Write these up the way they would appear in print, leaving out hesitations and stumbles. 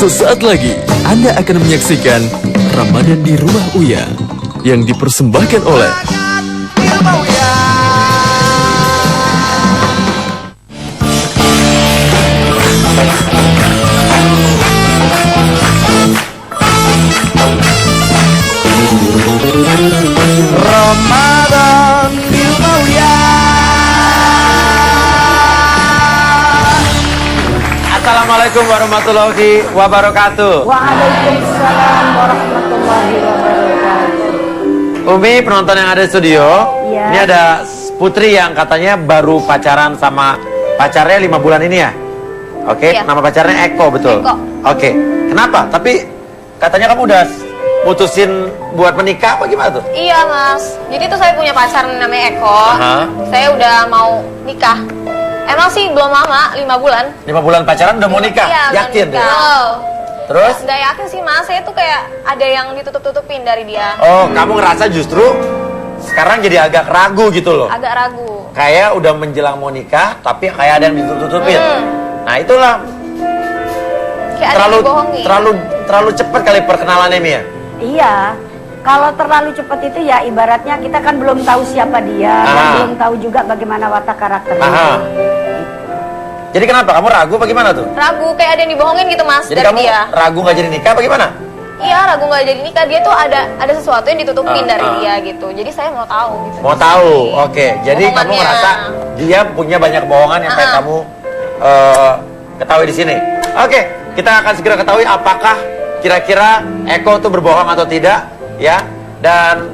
Sesaat lagi Anda akan menyaksikan Ramadan di Rumah Uya yang dipersembahkan oleh Ramadan di Rumah Uya. Assalamualaikum warahmatullahi wabarakatuh. Waalaikumsalam warahmatullahi wabarakatuh. Umi, penonton yang ada di studio, Iya. ini ada Putri yang katanya baru pacaran sama pacarnya 5 bulan ini ya? Oke, Iya. nama pacarnya Eko, betul? Eko. Oke, kenapa? Tapi katanya kamu udah putusin buat menikah apa gimana tuh? Iya mas, jadi tuh saya punya pacar namanya Eko. Aha. Saya udah mau nikah. Emang sih belum lama, 5 bulan. 5 bulan pacaran udah mau nikah? Iya, udah Yakin? nikah. Ya? Oh. Terus? Nggak yakin sih mas, saya tuh kayak ada yang ditutup-tutupin dari dia. Oh, kamu ngerasa justru sekarang jadi agak ragu gitu loh? Agak ragu. Kayak udah menjelang mau nikah, tapi kayak ada yang ditutup-tutupin. Nah itulah, Kayak ada yang dibohongin. terlalu cepet kali perkenalannya Mia. Iya, kalau terlalu cepat itu ya ibaratnya kita kan belum tahu siapa dia dan Ah. belum tahu juga bagaimana watak karakternya. Aha. Jadi kenapa? Kamu ragu apa gimana tuh? Ragu, kayak ada yang dibohongin gitu mas Jadi dari kamu dia. ragu nggak jadi nikah apa gimana? Iya, ragu nggak jadi nikah. Dia tuh ada sesuatu yang ditutupin Ah, dari ah. dia gitu. Jadi saya mau tahu gitu. Mau tahu? Oke. Jadi kamu Bohongannya. ngerasa dia punya banyak bohongan yang pengen Ah. kamu ketahui di sini. Oke, kita akan segera ketahui apakah kira-kira Eko tuh berbohong atau tidak, ya. Dan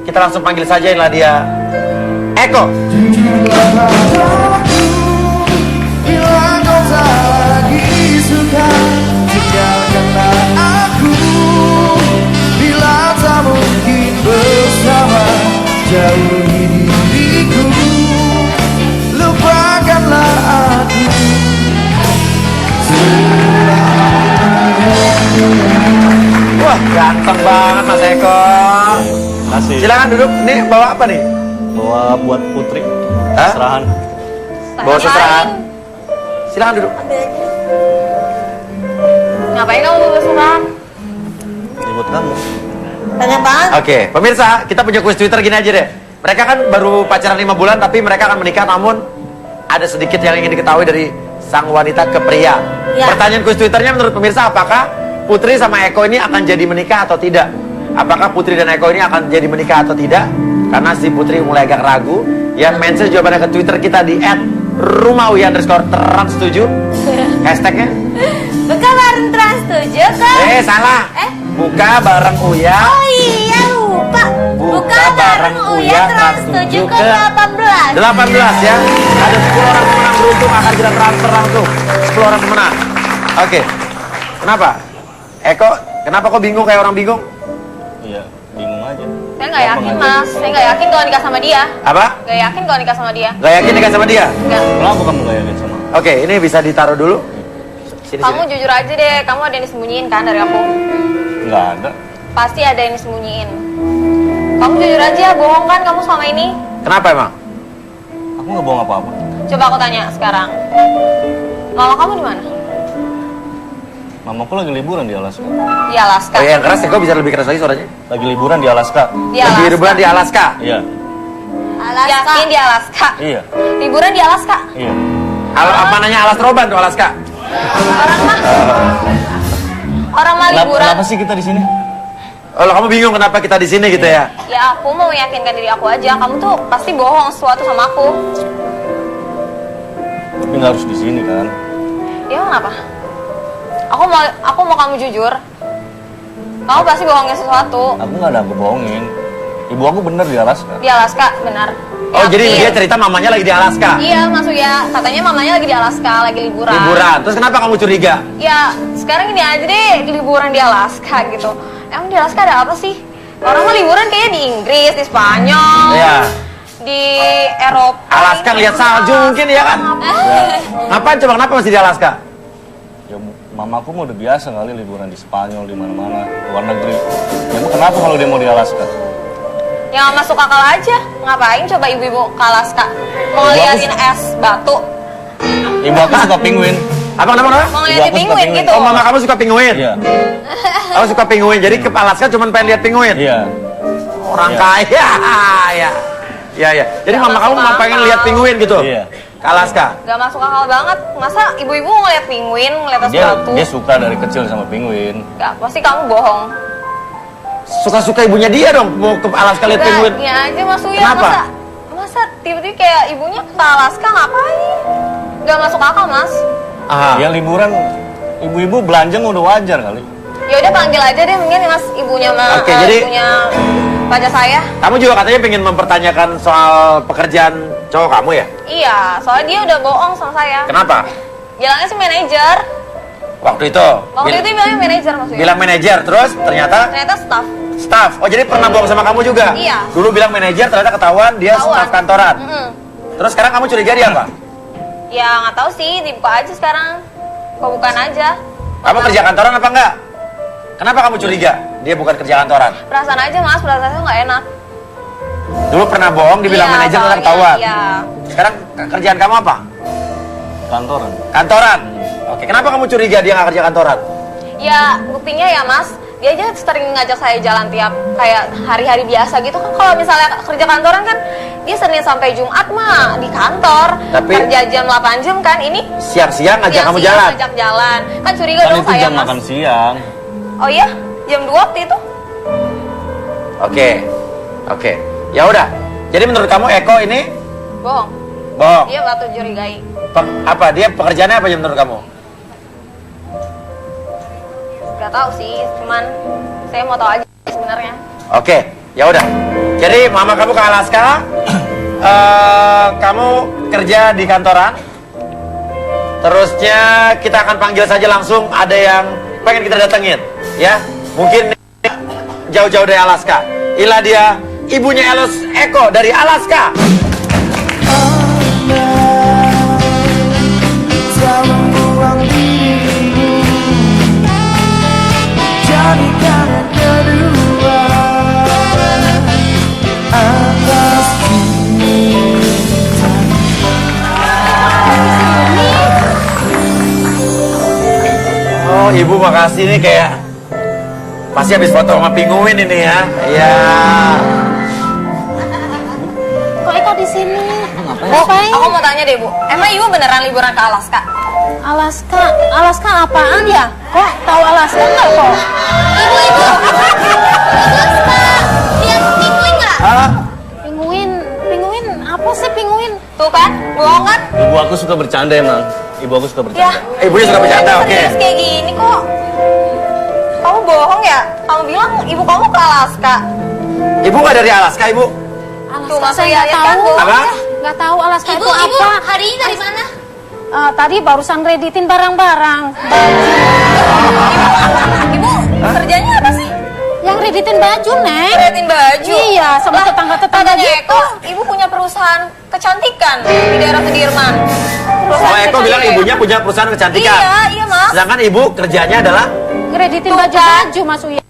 kita langsung panggil saja inilah dia, Eko. Bila kau tak lagi suka, tinggalkanlah aku. Bila tak mungkin bersama, jauhi diriku. Lupakanlah aku. Wah, ganteng banget Mas Eko. Kasih. Silakan duduk. Nih bawa apa nih? Bawa buat Putri. Hah? Serahan. Bawa seserahan. Silakan duduk. Ngapain kamu bawa seserahan? Ini buat kamu. Banyak banget. Oke, pemirsa, kita punya kuis Twitter gini aja deh. Mereka kan baru pacaran 5 bulan, tapi mereka akan menikah, namun ada sedikit yang ingin diketahui dari sang wanita ke pria. Ya. Pertanyaan kuis Twitternya menurut pemirsa, apakah Putri sama Eko ini akan jadi menikah atau tidak? Apakah Putri dan Eko ini akan jadi menikah atau tidak? Karena si Putri mulai agak ragu. Ya, mention jawabannya ke Twitter kita di @rumauya_trans7. Hashtagnya? Buka bareng trans 7 kan? Salah. Buka bareng Uya. Oh iya lupa. Buka bareng Uya trans 7 ke 18. 18 ya. Ada 10 orang pemenang beruntung akan kita transfer langsung. 10 orang pemenang. Oke. Kenapa? Eko, kenapa kok bingung kayak orang bingung? Iya, bingung aja. Saya nggak yakin mas. Saya nggak yakin kalau nikah sama dia. Apa? Nggak yakin kalau nikah sama dia. Gak yakin nikah sama dia? Nggak. Kenapa kamu gak yakin sama aku? Oke, ini bisa ditaruh dulu. Sini, Kamu sini. jujur aja deh. Kamu ada yang disembunyiin kan dari aku? Nggak ada. Pasti ada yang disembunyiin. Kamu jujur aja, bohong kan kamu selama ini? Kenapa emang? Aku nggak bohong apa-apa. Coba aku tanya sekarang. Mama kamu di mana? Mamaku lagi liburan di Alaska. Di Alaska. Oh iya, yang keras ya, kok bisa lebih keras lagi suaranya? Lagi liburan di Alaska. Di Lagi Alaska. liburan di Alaska. Iya, Yakin di Alaska? iya, Liburan di Alaska? iya. Apa nanya alas roban tuh Alaska? Orang mah Kenapa, liburan. kenapa sih kita di sini? Oh, kamu bingung kenapa kita di sini gitu ya? Ya aku mau meyakinkan diri aku aja. Kamu tuh pasti bohong sesuatu sama aku. Tapi nggak harus di sini kan? Ya kenapa? Aku mau kamu jujur. Kamu pasti bohongin sesuatu. Aku nggak ada bohongin. Ibu aku bener di Alaska. Di Alaska, benar. Oh, jadi Yakin? dia cerita mamanya lagi di Alaska. Iya, Mas Uya. Katanya mamanya lagi di Alaska, lagi liburan. Liburan. Terus kenapa kamu curiga? Ya, sekarang gini aja deh, liburan di Alaska gitu. Emang di Alaska ada apa sih? Orang mah liburan kayaknya di Inggris, di Spanyol, Iya. di Eropa. Alaska ini lihat salju mungkin ya kan? Ngapain coba kenapa masih di Alaska? Ya, mamaku mau udah biasa kali liburan di Spanyol, di mana-mana, luar negeri. Ya, emang kenapa kalau dia mau di Alaska? Ya nggak masuk akal aja. Ngapain coba ibu-ibu ke Alaska? Mau Ibu aku liatin es batu? Ibu aku suka penguin. Apa kenapa? Mau Ibu ngeliatin aku suka penguin penguin. gitu. Oh, mama kamu suka penguin? Iya. Kamu suka penguin, jadi ke Alaska cuma pengen lihat penguin? Iya. Orang Iya. kaya, ya. Iya, iya. Jadi Gak mama kamu masuk mau pengen akal. lihat penguin gitu? Iya. Ke Alaska? Gak masuk akal banget. Masa ibu-ibu ngeliat penguin, ngeliat es Dia batu? suka dari kecil sama penguin. Gak, pasti kamu bohong. Suka-suka ibunya dia dong, mau ke Alaska lihat Enggak, penguin. dia aja Mas Uya. Kenapa? Masa tiba-tiba kayak ibunya ke Alaska ngapain? Gak masuk akal, Mas. Ah. Ya liburan, ibu-ibu belanja udah wajar kali. Ya udah panggil aja deh mungkin Mas ibunya Oke, jadi- ibunya pacar saya. Kamu juga katanya pengen mempertanyakan soal pekerjaan cowok kamu ya? Iya, soalnya dia udah bohong sama saya. Kenapa? Bilangnya sih manajer. Waktu itu? Waktu itu bilangnya manajer Mas Uya. Bilang manajer, terus ternyata Ternyata staff. staff. Oh, jadi pernah bohong sama kamu juga? Iya. Dulu bilang manajer, ternyata ketahuan dia Ketahuan. staff kantoran. Mm-mm. Terus sekarang kamu curiga dia apa? Ya nggak tahu sih, dibuka aja sekarang. Kok bukan aja? Kamu kerja kantoran apa enggak? Kenapa kamu curiga dia bukan kerja kantoran? Perasaan aja Mas, perasaan saya nggak enak. Dulu pernah bohong, dibilang Iya, manajer, ternyata soalnya, ketahuan. Iya. Sekarang kerjaan kamu apa? Kantoran. Kantoran. Oke, kenapa kamu curiga dia nggak kerja kantoran? Ya buktinya ya Mas, dia aja sering ngajak saya jalan tiap kayak hari-hari biasa gitu kan. Kalau misalnya kerja kantoran kan dia Senin sampai Jumat mah di kantor. Tapi- kerja jam 8 jam kan, ini Siang-siang ngajak kamu siang-siang jalan. ngajak jalan. Kan curiga Kan dong itu saya jam Mas. makan siang. Oh iya, jam 2 waktu itu. Oke. Oke. Ya udah. Jadi menurut kamu Eko ini Bohong. bohong? Dia batu curigai. Apa? Dia pekerjaannya apa ya menurut kamu? Gak tahu sih, cuman saya mau tahu aja sebenarnya. Oke, ya udah. Jadi mama kamu ke Alaska, kamu kerja di kantoran. Terusnya kita akan panggil saja langsung ada yang pengen kita datengin, ya. Mungkin jauh-jauh dari Alaska. Inilah dia ibunya Eko dari Alaska. Tak membuang dirimu, jadikan yang kedua atas cinta. Oh, ibu makasih nih kayak pasti habis foto sama penguin ini ya. Iya. Kok Eko di sini? Bu, Ngapain? aku mau tanya deh Bu, emang ibu beneran liburan ke Alaska? Alaska, Alaska apaan ya? Kok tahu Alaska nggak kok? Ibu, Alaska, lihat penguin nggak? Ah, Penguin, penguin apa sih penguin? Tuh kan, bohong kan? Ibu aku suka bercanda emang. Ibu aku suka Ya, bercanda. ibunya suka bercanda, oke. serius kayak gini kok. Kamu bohong ya? Kamu bilang ibu kamu ke Alaska. Ibu nggak dari Alaska, ibu? Alaska Tuh, saya lihat nggak kan, tahu. Bu. Apa? Nggak tahu Alaska itu apa. hari ini dari mana? Tadi barusan kreditin barang-barang. Ibu kerjanya apa sih? Yang kreditin baju, Neng. Kreatin baju. Iya, sama Lah, tetangga-tetangga katanya gitu. Eko, ibu punya perusahaan kecantikan di daerah Sudirman. Oh, Eko bilang ibunya punya perusahaan kecantikan. Iya, iya Mas. Sedangkan ibu kerjanya adalah Kreditin Tuh, baju-baju, Mas Uya.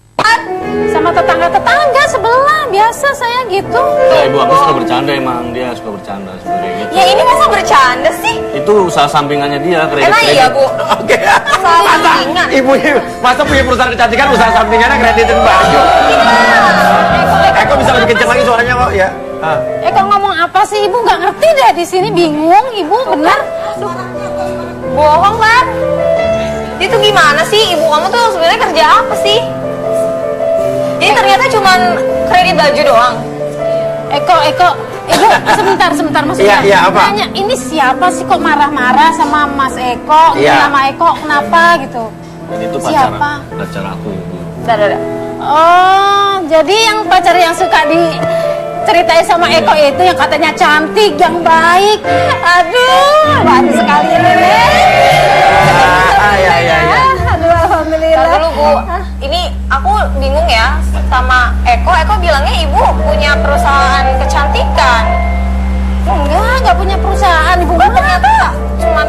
Sama tetangga-tetangga sebelah, biasa saya gitu. Ya, ibu aku suka bercanda emang. Dia suka bercanda seperti gitu. Ya ini masa bercanda sih? Itu usaha sampingannya dia, kredit. Emang iya Bu? oke. Sampingan. Ibu masa punya perusahaan kecantikan usaha sampingannya kreditin baju. Eko bisa lebih kenceng lagi suaranya kok ya. Ah. Eko ngomong apa sih? Ibu nggak ngerti deh di sini, bingung. Ibu benar. Bohong kan? Itu gimana sih? Ibu kamu tuh sebenarnya kerja apa sih? Jadi ternyata cuman kredit baju doang. Eko, Ibu sebentar Mas Iya, Uya. iya, apa? Tanya, ini siapa sih kok marah-marah sama Mas Eko? Iya. Nama Eko kenapa gitu? Dan itu Siapa? pacar aku, ibu. Dadah. Oh, jadi yang pacar yang suka diceritain sama Eko itu yang katanya cantik, yang baik. Aduh, baru sekali ini. Ya. Aduh, alhamdulillah. Ntar dulu Bu, ini aku bingung ya sama Eko. Eko bilangnya ibu punya perusahaan kecantikan. Enggak punya perusahaan, Ibu. Kok ternyata cuman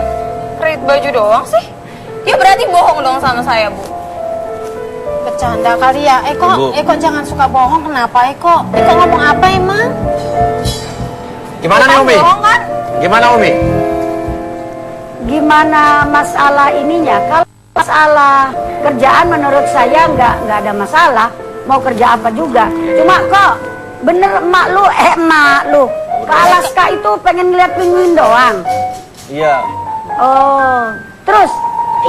kredit baju doang sih? Dia berarti bohong dong sama saya Bu. Bercanda kali ya. Ibu. Eko jangan suka bohong. Kenapa Eko? Eko ngomong apa emang? Gimana nih Bukan Umi? bohong kan? Gimana Umi? gimana masalah ininya? Kalau masalah kerjaan menurut saya nggak ada masalah. Mau kerja apa juga. Cuma kok bener emak lu ke Alaska itu pengen lihat penguin doang. Iya. Oh, terus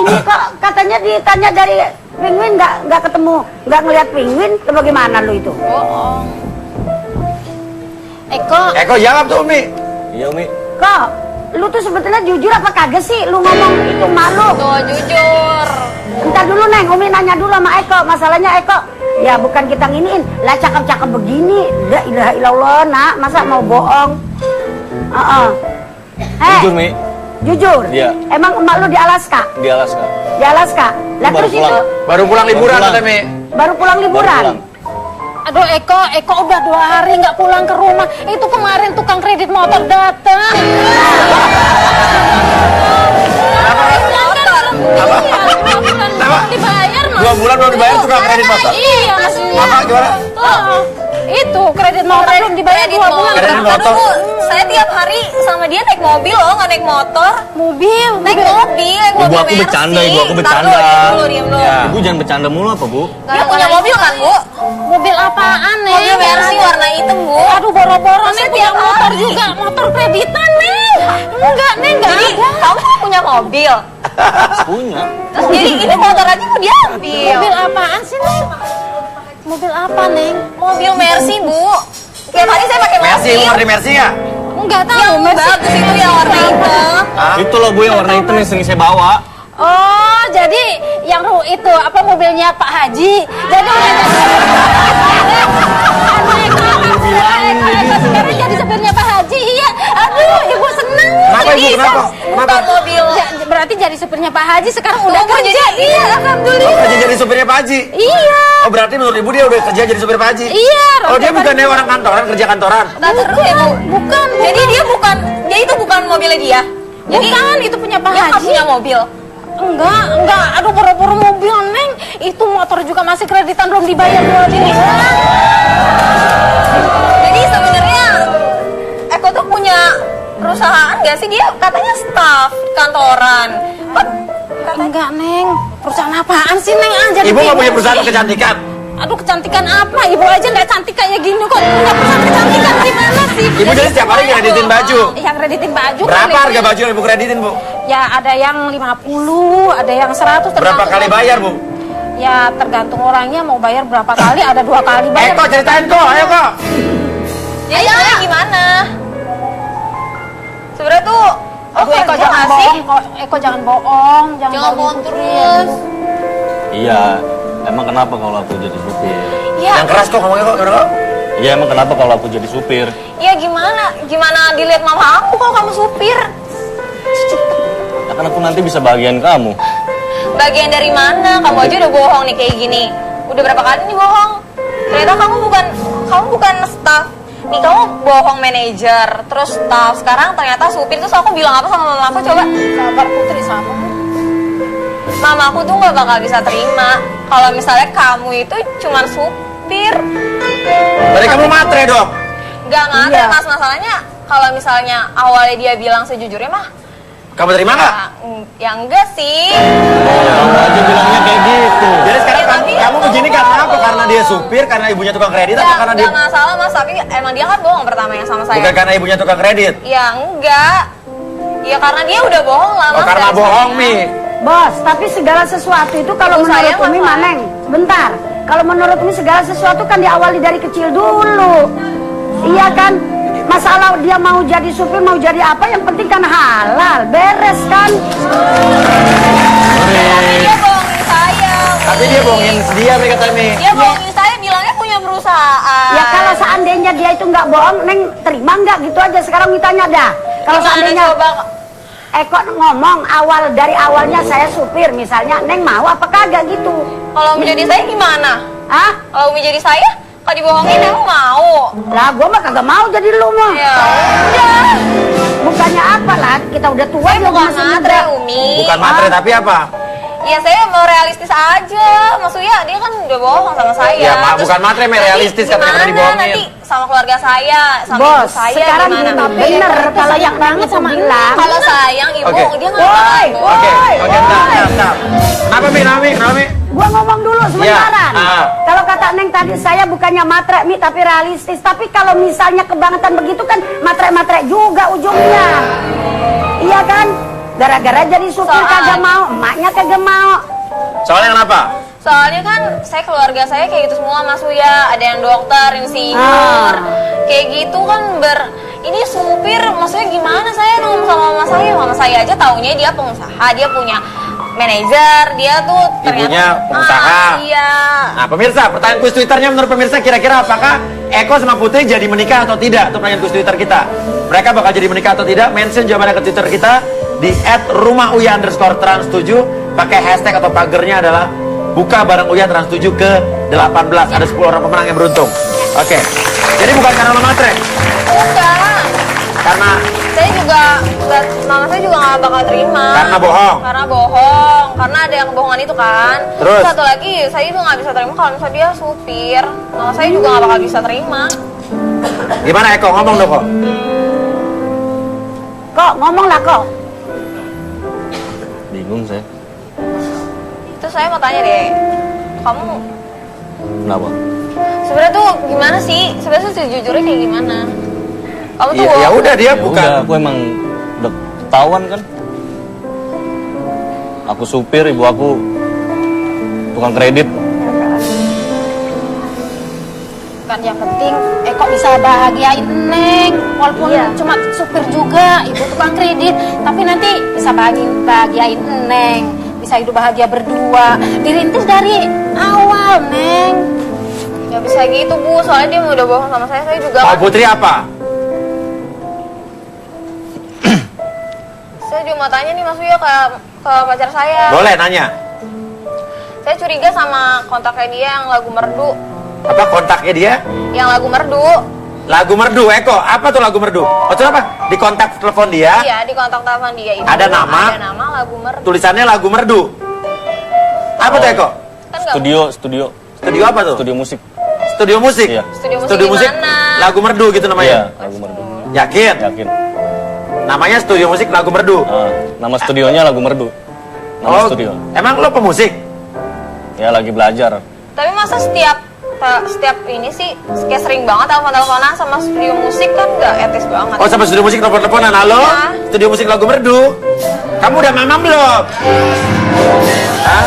ini kok katanya ditanya dari penguin nggak ketemu, nggak ngeliat penguin, bagaimana lu itu? Bohong. Eko, Eko jawab tuh Umi. Iya Umi. Kok lu tuh sebetulnya jujur apa kagak sih lu ngomong itu malu? Tuh jujur. Entar dulu Neng, Umi nanya dulu sama Eko. Masalahnya Eko, ya bukan kita nginiin, lah cakep-cakep begini, la ilaha illallah nak, masa mau bohong? Jujur Mi. Jujur? Iya. Emang emak lu di Alaska? Di Alaska. Di Alaska? Lah Baru terus pulang. itu Baru pulang liburan pulang. kata Mi. baru pulang liburan? Baru pulang. aduh Eko udah 2 hari nggak pulang ke rumah. Itu kemarin tukang kredit motor datang. Belum dibayar mas. 2 bulan belum dibayar tukang kredit motor. Iya maksudnya. Apa gimana? Tuh, itu kredit motor belum dibayar 2 bulan. Kredit motor. Aduh, saya tiap hari sama dia naik mobil loh, nggak naik motor. Mobil. Naik mobil Ibu aku Mercy. bercanda, ibu aku Ntar bercanda. dulu, diem dulu. Ya. Ibu jangan bercanda mulu apa Bu? Dia punya mobil kan, Bu? Mobil apaan nih? Mobil Mercy warna hitam, Bu. Aduh boro-boro Masa nih punya tiap motor hari? juga, motor kreditan nih. Enggak nih, enggak Jadi ada. kamu punya mobil. Punya. Terus jadi ini motor aja mau diambil. Mobil apaan sih nih? Mobil apa nih? Mobil Mercy, Bu. Tiap hari saya pakai Mercy, mobil. Ibu ngerti Mercy nggak? Enggak tahu. Yang bagus itu yang warna hitam. Itu loh Bu yang warna hitam yang sering saya bawa. Oh, jadi yang itu apa mobilnya Pak Haji. Jadi udah sekarang jadi supirnya Pak Haji. Iya. Aduh, ibu seneng. Kenapa Ibu? Kenapa? Kenapa? Bukan mobil. Berarti jadi supirnya Pak Haji sekarang udah Bu, kerja. jadi- Iya, alhamdulillah. Kerja jadi supirnya Pak Haji. Iya. Oh berarti menurut Ibu dia udah kerja jadi supir Pak Haji? Iya. Oh dia bukannya orang kantoran, kerja kantoran? Nah, terus ya, Bu. Bukan. Jadi dia itu bukan mobilnya dia. Jadi Bukan, itu punya Pak dia nggak Haji. punya mobil. Enggak. Aduh, boro-boro mobil, Neng. Itu motor juga masih kreditan belum dibayar 2 bulan. Jadi sebenarnya Eko tuh punya perusahaan nggak sih? Dia katanya staff kantoran. Kok katanya Enggak, Neng. Perusahaan apaan sih, Neng? Ah, jadi Ibu nggak punya bingung perusahaan sih. kecantikan? Aduh, kecantikan apa? Ibu aja nggak cantik kayak gini kok. Punya perusahaan kecantikan gimana sih? Ibu jadi setiap hari kreditin baju? Yang kreditin baju. Berapa kali. harga baju yang Ibu kreditin Bu? Ya, ada yang 50, ada yang 100. Berapa tergantung kali orang. bayar Bu? Ya, tergantung orangnya mau bayar berapa kali. Ada 2 kali bayar. Eko ceritain kok, ayo kok. jadi sebenarnya gimana? Sebenarnya tuh Aduh, Eko kerja jangan nggak sih? bohong. Eko jangan bohong. Jangan bohong Putri. terus. Iya. Emang kenapa kalau aku jadi supir? Iya. Yang keras kok ngomongnya kok, gimana kok? Iya emang kenapa kalau aku jadi supir? Iya gimana dilihat mama aku kalau kamu supir? Ya kan aku nanti bisa bagian kamu. Bagian dari mana? Kamu aja udah bohong nih kayak gini. Udah berapa kali nih bohong? Ternyata kamu bukan staff. Nih kamu bohong manajer, terus staff. Sekarang ternyata supir. Terus aku bilang apa sama mama aku coba? Sabar Putri, sama. Mama aku tuh nggak bakal bisa terima kalau misalnya kamu itu cuman supir. Berarti kamu matre dong? Nggak ada Iya. mas, masalahnya kalau misalnya awalnya dia bilang sejujurnya mah Kamu terima nggak? ya enggak sih. Kamu aja bilangnya kayak gitu. Jadi sekarang Ya, tapi kamu aku begini bohong. karena apa? Karena dia supir, karena ibunya tukang kredit, atau karena dia... Nggak masalah mas, tapi emang dia kan bohong pertama yang sama saya. Bukan karena ibunya tukang kredit? Ya enggak. Ya karena dia udah bohong lah mas. Oh karena dari bohong saya. Mi. Bos, tapi segala sesuatu itu kalau Ibu saya menurut Umi masalah. Maneng, sebentar. Kalau menurut Umi segala sesuatu kan diawali dari kecil dulu. Iya kan? Masalah dia mau jadi supir, mau jadi apa, yang penting kan halal, beres kan? Tapi dia bohongin saya. Tapi dia bohongin dia Mi kata Mi. Dia bohongin saya, bilangnya punya perusahaan. Ya kalau seandainya dia itu nggak bohong, Neng terima nggak gitu aja? Sekarang ditanya dah. Kalau Gimana seandainya coba? Eko ngomong dari awalnya saya supir misalnya, Neng mau apa kagak gitu? Kalau Umi jadi saya gimana? Hah? Kalau Umi jadi saya, kalau dibohongin emang mau. Lah gua mah kagak mau jadi lu mah. Ya udah. Bukannya apa lah, kita udah tua Saya juga bukan masih matre muda. Umi. Bukan matre tapi apa? Ya saya mau realistis aja. Mas Uya dia kan udah bohong sama saya. Ya, Terus bukan matre, nanti realistis katanya gimana dibohongin. nanti sama keluarga saya, sama Bos, ibu saya sekarang gimana? gini, bener kalau yang banget sama bilang. Kalau sayang ibu Oke. dia nggak bakal bohong. Oke, bentar. Kenapa Mi? Gua ngomong dulu sementaran. Ya, Kalau kata Neng tadi saya bukannya matre Mi tapi realistis. Tapi kalau misalnya kebangetan begitu kan matre-matre juga ujungnya. Iya kan? Gara-gara jadi supir kagak mau, emaknya kagak mau. Soalnya kenapa? Soalnya kan saya keluarga saya kayak gitu semua Mas Uya, ada yang dokter, insinyur, kayak gitu kan ini supir, maksudnya gimana saya ngomong sama mama saya aja taunya dia pengusaha, dia punya manajer, dia tuh ternyata Ibunya pengusaha. Iya. Nah, pemirsa, pertanyaan kuis Twitternya menurut pemirsa kira-kira apakah Eko sama Putri jadi menikah atau tidak? Itu pertanyaan kuis Twitter kita. Mereka bakal jadi menikah atau tidak? Mention jawabannya ke Twitter kita di @rumah_Uya_trans7. Pakai hashtag atau pagernya adalah buka bareng Uya Trans 7 ke 18. Ada 10 orang pemenang yang beruntung. Oke. Jadi bukan karena lo matre. Enggak. Karena Mama saya juga nggak bakal terima. Karena bohong. Karena bohong. Karena ada yang kebohongan itu kan. Terus? Satu lagi, saya juga nggak bisa terima kalau misalnya dia supir. Mama saya juga nggak bakal bisa terima. gimana Eko ngomong dong kok. Kok ngomong lah kok. Bingung saya. Terus saya mau tanya deh, kamu Kenapa? sebenarnya tuh gimana sih? Sebenarnya tuh sejujurnya kayak gimana? Kamu tuh Ya udah dia Ya bukan. udah, aku emang udah ketahuan kan. Aku supir, ibu aku tukang kredit. Kan yang penting Eko bisa bahagiain Neng, walaupun cuma supir juga, ibu tukang kredit, tapi nanti bisa bahagiain Neng, bisa hidup bahagia berdua. Dirintis dari awal, Neng. nggak bisa gitu Bu, soalnya dia udah bohong sama saya juga Pak kan. Putri apa? Saya juga mau tanya nih Mas Uya ke pacar saya. Boleh nanya. Saya curiga sama kontaknya dia yang lagu merdu. Apa kontaknya dia? Yang lagu merdu. Lagu merdu, Eko. Apa tuh lagu merdu? Maksudnya apa? Di kontak telepon dia, Iya, di kontak telepon dia itu. Ada nama? Ada nama lagu merdu. tulisannya lagu merdu. Apa tuh Eko? Kan nggak Studio Studio apa tuh? studio musik. Studio musik. Iya. Studio musik di mana? Lagu merdu gitu Iya, namanya. lagu merdu. Yakin? Yakin. Namanya studio musik lagu merdu. Nama studionya lagu merdu. Nama studio. Emang lo pemusik? Ya lagi belajar. Tapi masa setiap ini sih kayak sering banget telepon-teleponan sama studio musik kan nggak etis banget. Oh, sama studio musik telepon-teleponan. Halo? Iya. Studio musik lagu merdu. Kamu udah mamam belum? Hah?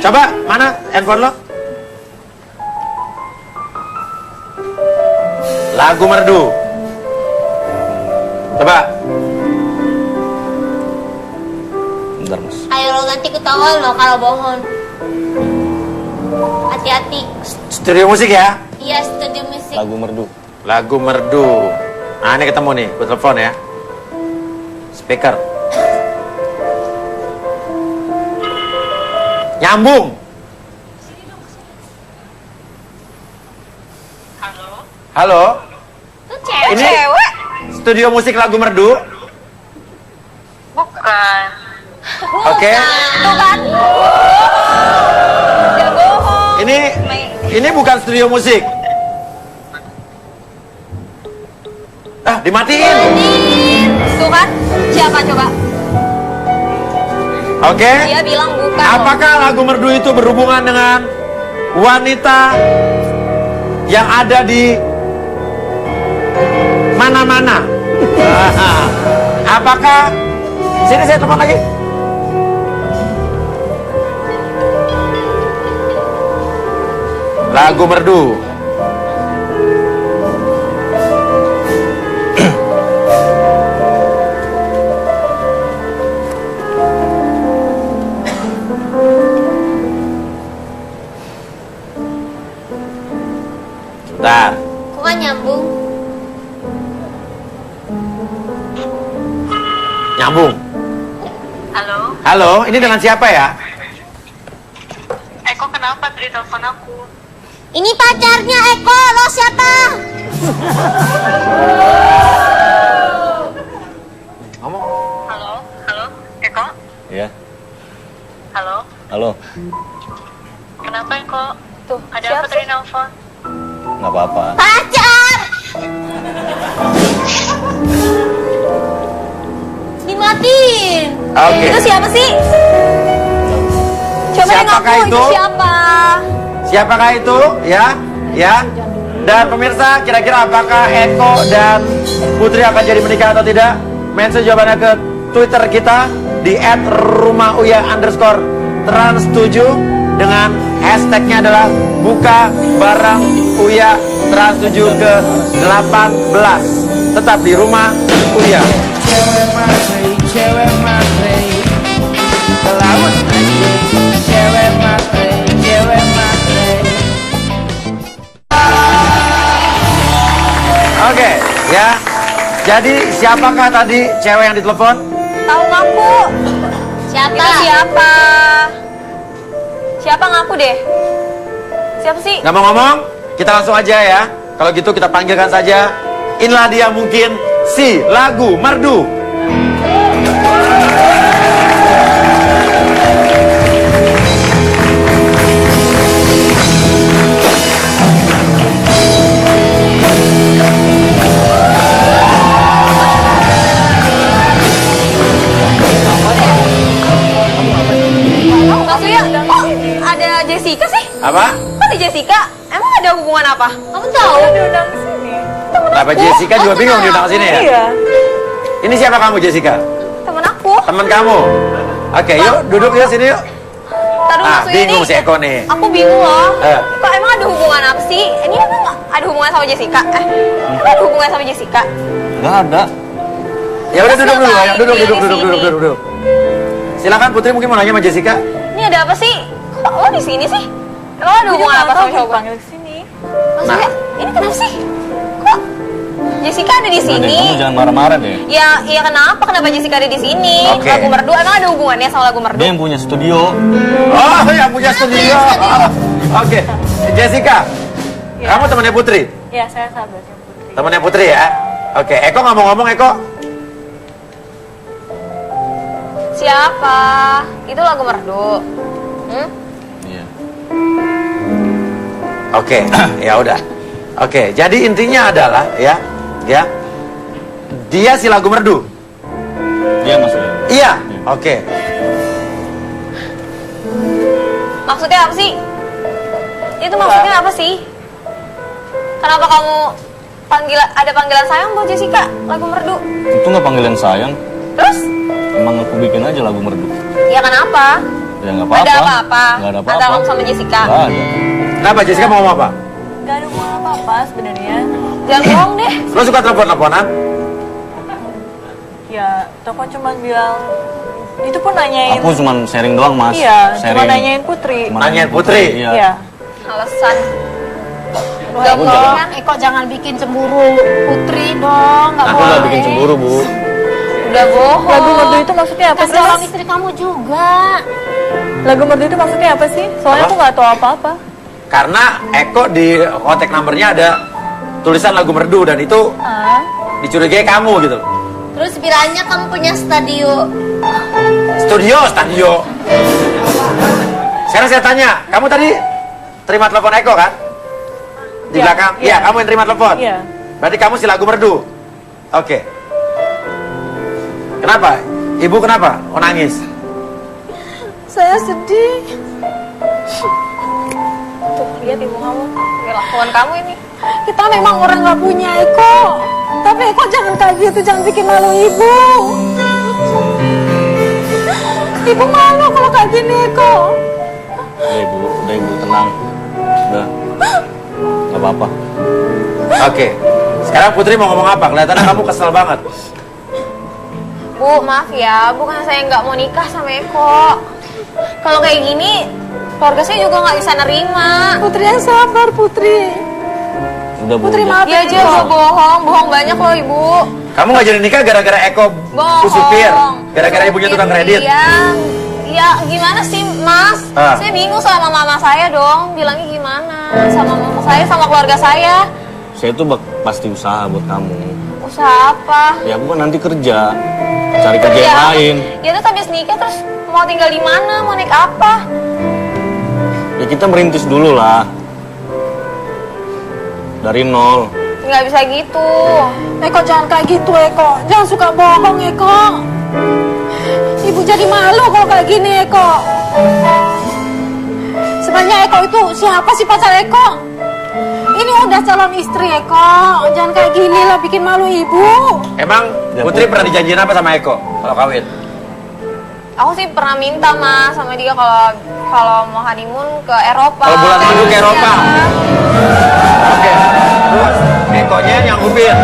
Coba, mana handphone lo? Lagu merdu. Coba. Bentar mas. Ayo lo nanti ketahuan lo kalau bohong. Hati-hati. Studio musik ya? Iya, studio musik. Lagu merdu. Lagu merdu. Nah, ini ketemu nih. Gue telepon ya. Speaker. Nyambung. Halo. Itu cewek. Ini studio musik lagu merdu. Bukan. Oke. Tuh kan. Dia bohong. Ini bukan studio musik. Ah, dimatiin. Tuh kan. Siapa coba? Oke. Dia bilang bukan. Apakah lagu merdu itu berhubungan dengan wanita yang ada di mana-mana? Apakah sini saya telepon lagi? Lagu merdu. Bentar. Kok gak nyambung? Nyambung. Halo? Halo, ini dengan siapa ya? Eko kenapa tadi telepon aku? Ini pacarnya Eko, lo siapa? Ngomong. Halo? Halo? Eko? Ya. Halo, Halo, kenapa kok? Tuh, Ada siapa apa tadi sih? nelfon? nggak apa-apa. Pacar! Dimatiin. Oke. Itu siapa sih? Coba yang Siapakah ngaku itu itu? siapa? Siapakah itu? Ya, ya. Dan pemirsa, kira-kira apakah Eko dan Putri akan jadi menikah atau tidak? Mention jawabannya ke Twitter kita di @rumah_uya_trans7 dengan hashtagnya adalah buka barang Uya trans7 ke 18. Tetap di Rumah Uya. Cewek matre ke laut aja. Cewek matre Oke, ya. Jadi siapakah tadi cewek yang ditelepon? Tahu ngaku? Siapa? Itu siapa? Siapa ngaku deh? Siapa sih? Nggak mau ngomong? Kita langsung aja ya. Kalau gitu kita panggilkan saja. Inilah dia mungkin si lagu merdu. Maksudnya, kok ada Jessica sih? Apa? Kok ada Jessica? Emang ada hubungan apa? Kamu tahu? Kenapa Jessica juga bingung diundang ke sini ya? Iya. Ini siapa kamu Jessica? Temen aku. Teman kamu? Oke, yuk duduk ya sini yuk. Taruh Ah, maksudnya bingung nih, si Eko nih. Aku bingung loh. Eh. Kok emang ada hubungan apa sih? Ini emang ada hubungan sama Jessica? Emang ada hubungan sama Jessica? Nggak ada. Ya udah duduk dulu ya. ngapain Duduk, dia duduk, di duduk, sini? duduk, duduk. Silakan Putri mungkin mau nanya sama Jessica. Ini ada apa sih? Kok lo di sini sih? Emang ada hubungan apa sama cowok? Panggil sini. Maksudnya, ini kenapa sih? Kok Jessica ada di Udah deh, sini? kamu jangan marah-marah deh. Ya, iya kenapa? Kenapa Jessica ada di sini? Oke. Lagu merdu emang ada hubungannya sama lagu merdu? Dia yang punya studio. Oh, yang punya studio. Oh, Oke, Jessica. Kamu temannya Putri? Ya, saya sahabatnya Putri. Temannya Putri ya? Oke, Eko nggak mau ngomong Eko? Siapa? Itu lagu merdu. Hmm? Iya. Oke, ya udah. Oke, jadi intinya adalah ya, dia si lagu merdu. Dia maksudnya. Iya. Oke. Maksudnya apa sih? Itu maksudnya apa sih? Kenapa kamu ada panggilan sayang buat Jessica lagu merdu? Itu nggak panggilan sayang. Terus? Emang aku bikin aja lagu merdu. Ya kenapa? Ya nggak apa-apa. Ada apa-apa? Nggak ada apa-apa. Antara kamu sama Jessica? Nggak ada. Kenapa Jessica mau ngomong apa? Gak ada hubungan apa-apa sebenarnya. Jangan bohong deh. Lo suka telepon-teleponan? Ya, Toko cuma bilang itu pun nanyain. Aku cuma sharing doang mas. Iya, cuma Sharing. nanyain Putri. Cuma Nanyain Putri? Iya. Iya. Alasan. Eko, bohong kan? Eko jangan bikin cemburu Putri dong, nggak Aku boleh. nggak bikin cemburu bu. Udah bohong. Lagu merdu itu maksudnya apa Kan sih? calon istri kamu juga. Lagu merdu itu maksudnya apa sih? Soalnya Apa? aku nggak tahu apa-apa. Karena Eko di kontak nomornya ada tulisan lagu merdu dan itu Ah. dicurigai kamu gitu. Terus kiranya kamu punya studio. Studio. Sekarang saya tanya, kamu tadi terima telepon Eko kan? Di Iya, belakang? Iya, iya. kamu yang terima telepon? Iya. Berarti kamu si lagu merdu? Oke. Kenapa? Ibu kenapa? Oh nangis? Saya sedih. Tuh, lihat ibu kamu. Kelakuan kamu ini. Kita memang orang nggak punya Eko. Tapi Eko jangan kayak gitu, jangan bikin malu ibu. Ibu malu kalau kayak gini Eko. Udah ibu tenang. Udah. Nggak apa-apa. Oke. Sekarang Putri mau ngomong apa? Kelihatannya kamu kesel banget. Bu, maaf ya, bukan saya nggak mau nikah sama Eko. Kalau kayak gini, keluarga saya juga nggak bisa nerima. Putri yang sabar Putri. Udah bu. Putri udah. maaf Dia aja udah bohong banyak loh ibu. Kamu nggak jadi nikah gara-gara Eko Bohong. supir? Gara-gara ibunya tukang kredit? Iya. Ya gimana sih mas? Ah. Saya bingung sama mama saya dong. Bilangnya gimana? Sama mama saya, sama keluarga saya. Saya tuh pasti usaha buat kamu. Usaha apa? Ya aku kan nanti kerja. Cari kerja yang lain. Ya terus habis nikah terus mau tinggal di mana? Mau naik apa? Ya kita merintis dulu lah. Dari nol. Nggak bisa gitu. Eko jangan kayak gitu Eko, jangan suka bohong Eko. Ibu jadi malu kalau kayak gini Eko. Sebenarnya Eko itu siapa sih pacar Eko? Ini udah calon istri Eko, jangan kayak gini lah bikin malu ibu. Emang Ya, Putri Bu. pernah dijanjiin apa sama Eko kalau kawin? Aku sih pernah minta mas sama dia kalau mau honeymoon ke Eropa. Kalau bulan minggu ke Eropa. Oke. Terus Ekonya nyanggupin.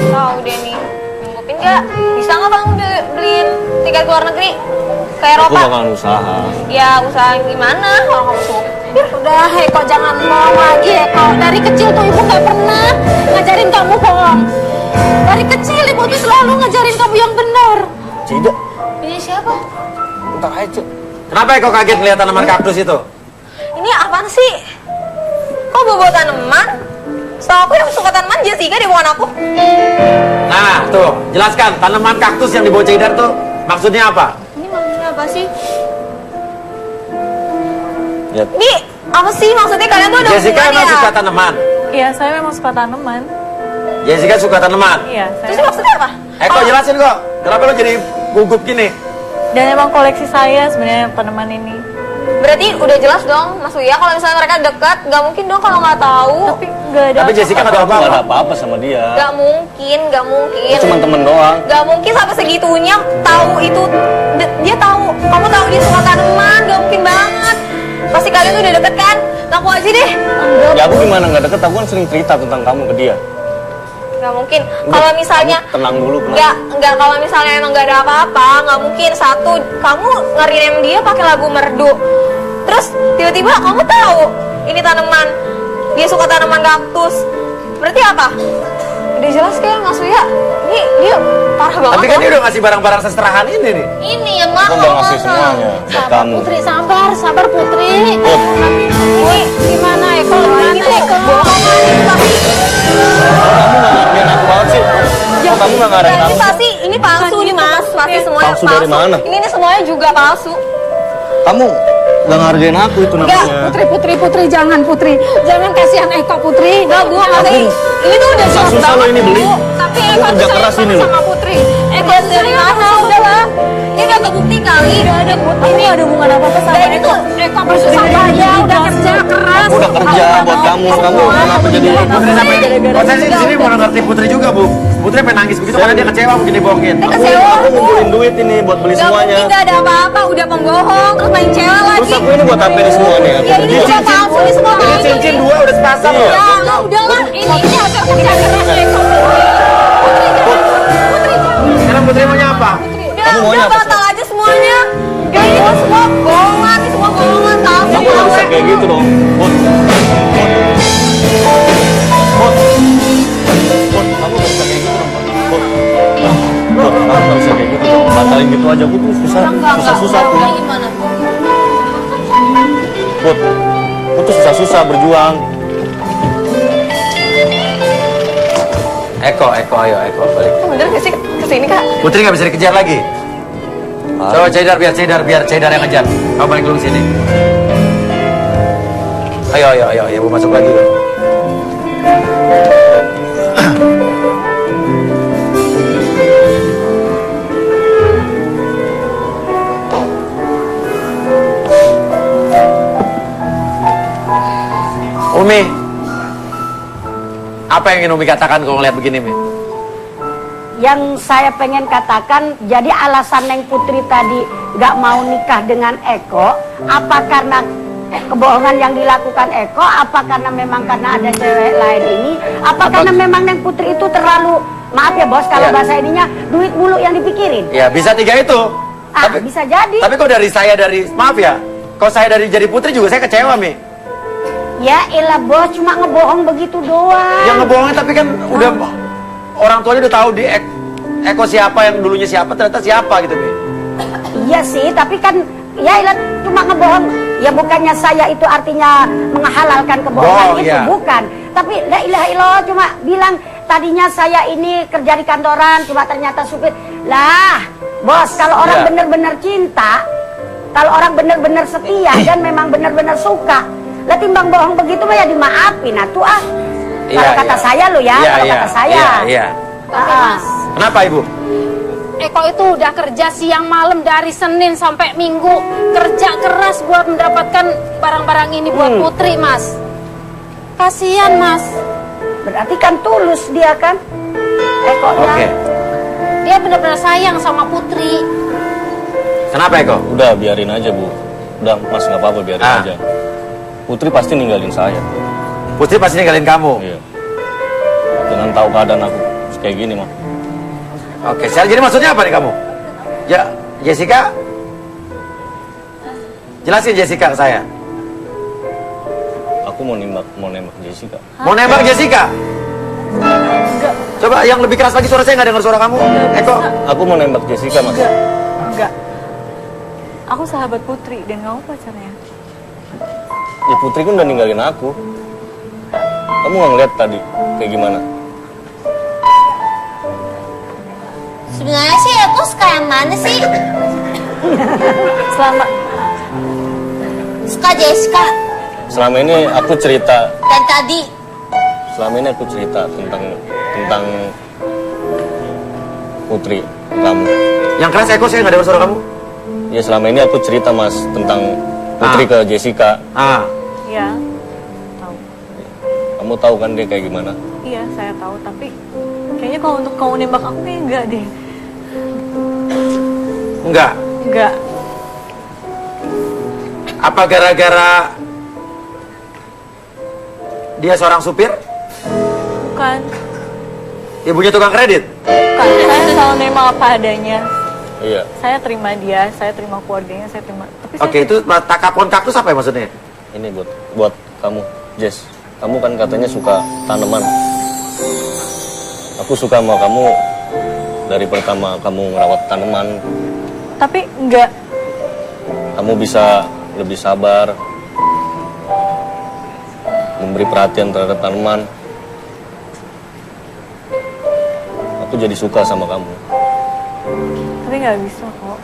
Tahu deh nih, nyanggupin nggak? Bisa nggak kamu beliin tiket ke luar negeri ke Aku Eropa? bakalan usaha. Ya usaha gimana kalau kamu supir? Udah Eko jangan bohong lagi Eko. Dari kecil tuh ibu nggak pernah ngajarin kamu bohong. Dari kecil ibu tuh selalu ngajarin kamu yang benar. Tidak. Ini siapa? Entar aja. Kenapa Eko kaget ngeliat tanaman kaktus itu? Ini apaan sih? Kok bawa tanaman? Setahu aku yang suka tanaman Jessica deh, bukan aku. Nah, tuh, jelaskan tanaman kaktus yang dibawa Cedar tuh maksudnya apa? Ini maksudnya apa sih? Ya, Ini apa sih maksudnya kalian tuh ada Jessica hubungan emang ya? suka tanaman. Iya, saya memang suka tanaman. Jessica suka tanaman. Iya, Terus saya. maksudnya apa? Eko jelasin kok, kenapa lo jadi gugup gini? Dan emang koleksi saya sebenarnya tanaman ini. Berarti udah jelas dong, Mas Uya kalau misalnya mereka dekat, nggak mungkin dong kalau nggak tahu. Tapi nggak ada. Tapi Jessica nggak tahu aku nggak ada apa-apa. apa-apa sama dia. Nggak mungkin, nggak mungkin. Itu cuma temen doang. Nggak mungkin sampai segitunya tahu itu. Dia tahu, kamu tahu dia suka tanaman, nggak mungkin banget. Pasti kalian tuh udah deket kan? Ngaku aja deh. Ya aku gimana nggak deket, aku kan sering cerita tentang kamu ke dia. Nggak mungkin. Kalau misalnya Kamu tenang dulu. nggak kalau misalnya emang nggak ada apa-apa, nggak mungkin. Satu, kamu nge-rename dia pakai lagu merdu. Terus tiba-tiba kamu tahu ini tanaman, dia suka tanaman kaktus. Berarti apa? Udah jelas kayak Mas Uya. Ini dia parah banget. Tapi kan loh. dia udah ngasih barang-barang seserahan ini nih. Ini yang mahal. Aku udah ngasih mahal. semuanya buat Sabar kamu. Putri, sabar, sabar Putri. Put, Ini gimana Eko? Ini Gimana tuh Eko? bohongan ini pasti. kamu nggak ngargain aku banget sih. Kok kamu nggak ngargain Ini aku? pasti ini palsu nih Mas. Pasti semuanya Palsu dari mana? Ini semuanya juga palsu. Kamu nggak ngargain aku itu namanya. Putri, jangan Putri. Jangan kasihan Eko Putri. Enggak, gua nggak ini tuh udah jelas Susah lo banget. ini beli. Tapi Aku Eko kerja tuh keras sayang ini banget loh. sama Putri. Eko dari mana? Udah lah. Ini udah kebukti kali. Udah ada bukti. Ini ada hubungan apa-apa sama Dan ini tuh Eko bersusah payah, udah kerja keras. Aku udah kerja buat kamu. Kamu kenapa jadi Putri sampai saya sih di sini mau ngerti Putri juga, Bu. Putri pengen nangis begitu karena dia kecewa mungkin dibohongin. kecewa. Aku ngumpulin duit ini buat beli Gak semuanya. mungkin gak ada apa-apa. Udah pembohong. Terus main cewek lagi. Terus aku ini buat apa ini semua nih? Aku Ya ini juga palsu. Ini semua Ini palsu. cincin dua udah sepasang Iya. loh. Ya udah lah. Ini Hasil kerja keras Eko Putri. Sekarang Putri maunya apa? Kamu maunya udah apa, batal aja semuanya. Ya ini tuh semua bohongan. Ini semua bohongan. Tahu Kamu nggak bisa kayak gitu dong. Put. Put, kamu nggak bisa kayak gitu dong. Put. Put, kamu nggak bisa kayak gitu dong. Batalin gitu aja. Aku tuh susah tuh. Gimana? Put, aku tuh susah berjuang. Eko, ayo, balik. Bener gak sih kesini kak? Putri nggak bisa dikejar lagi. Coba Cedar, biar Cedar yang ngejar. Kamu balik dulu sini. Ayo, ibu masuk lagi. Umi, apa yang ingin Umi katakan kalau ngeliat begini, Mi? Yang saya pengen katakan, jadi alasan Neng Putri tadi gak mau nikah dengan Eko, apa karena kebohongan yang dilakukan Eko, apa karena memang karena ada cewek lain ini, apa karena memang Neng Putri itu terlalu, maaf ya bos, kalau Iya. bahasa ininya duit mulu yang dipikirin. Ya bisa tiga itu. Bisa jadi. Tapi kok maaf ya, kalau saya dari jadi Putri juga saya kecewa, Mi. Ya elah bos, cuma ngebohong begitu doang. Yang ngebohongin tapi kan udah orang tuanya udah tahu di Eko siapa, yang dulunya siapa, ternyata siapa gitu, Mi. Iya sih, tapi kan ya elah cuma ngebohong. Ya bukannya saya itu artinya menghalalkan kebohongan Bohong, itu, ya. bukan. Tapi la ilaha illallah cuma bilang tadinya saya ini kerja di kantoran, cuma ternyata supir. Lah, bos, kalau orang Iya. bener-bener cinta, kalau orang bener-bener setia dan memang bener-bener suka, lah timbang bohong begitu mah ya dimaafin atuh ah. Kalau Iya, kata iya. saya lo ya, Iya, kalau iya, kata saya. Iya, iya. Tapi Ah. Mas, Kenapa Ibu? Eko itu udah kerja siang malam dari Senin sampai Minggu, kerja keras buat mendapatkan barang-barang ini buat Putri, Mas. Kasihan, Mas. Berarti kan tulus dia kan? Ekonya. Oke. Dia benar-benar sayang sama Putri. Kenapa Eko? Udah biarin aja Bu. Udah Mas nggak apa-apa biarin Ah. aja. Putri pasti ninggalin saya. Putri pasti ninggalin kamu. Iya. Dengan tahu keadaan aku kayak gini mah. Oke, jadi maksudnya apa nih kamu? Ya, Jessica? Jelasin Jessica ke saya. Aku mau nembak Jessica. Mau nembak Jessica? Coba yang lebih keras lagi, suara saya nggak dengar suara kamu. Eko. Aku mau nembak Jessica Mas. Enggak. Aku sahabat Putri dan kamu pacarnya. Ya Putri kan udah ninggalin aku. Kamu nggak ngeliat tadi kayak gimana? Sebenarnya sih Eko suka yang mana sih? Selama Suka Jessica. Selama ini aku cerita Dan tadi tentang Putri ke kamu. Yang keras Eko, saya nggak dengar suara kamu. Ya selama ini aku cerita Mas tentang Putri ke Jessica. Ah, ya, tahu. Kamu tahu kan dia kayak gimana? Iya, saya tahu. Tapi kayaknya kalau untuk kamu nembak aku kayak enggak deh. enggak. Enggak. Apa gara-gara dia seorang supir? Bukan. Ibunya tukang kredit? Bukan. Saya selalu nerima apa adanya. Iya. Saya terima dia, saya terima keluarganya, saya terima. Tapi Oke, itu takapon kaktus apa ya maksudnya? Ini buat kamu, Jess. Kamu kan katanya suka tanaman. Aku suka sama kamu dari pertama kamu merawat tanaman. Tapi enggak. Kamu bisa lebih sabar, memberi perhatian terhadap tanaman. Aku jadi suka sama kamu. Tapi nggak bisa kok.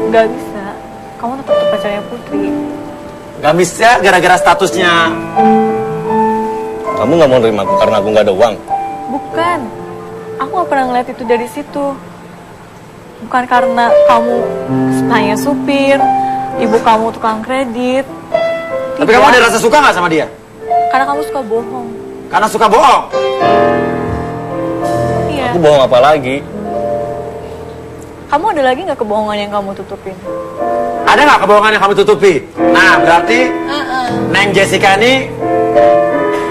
Nggak bisa. Kamu tetap pacarnya Putri. Gak bisa gara-gara statusnya. Kamu nggak mau nerima aku karena aku nggak ada uang. Bukan. Aku nggak pernah ngeliat itu dari situ. Bukan karena kamu hanya supir, ibu kamu tukang kredit. Tapi Tidak. kamu ada rasa suka nggak sama dia? Karena kamu suka bohong. Karena suka bohong. Iya. Aku bohong apa lagi? Kamu ada lagi nggak kebohongan yang kamu tutupin? Ada nggak kebohongan yang kamu tutupi? Nah, berarti Neng Jessica ini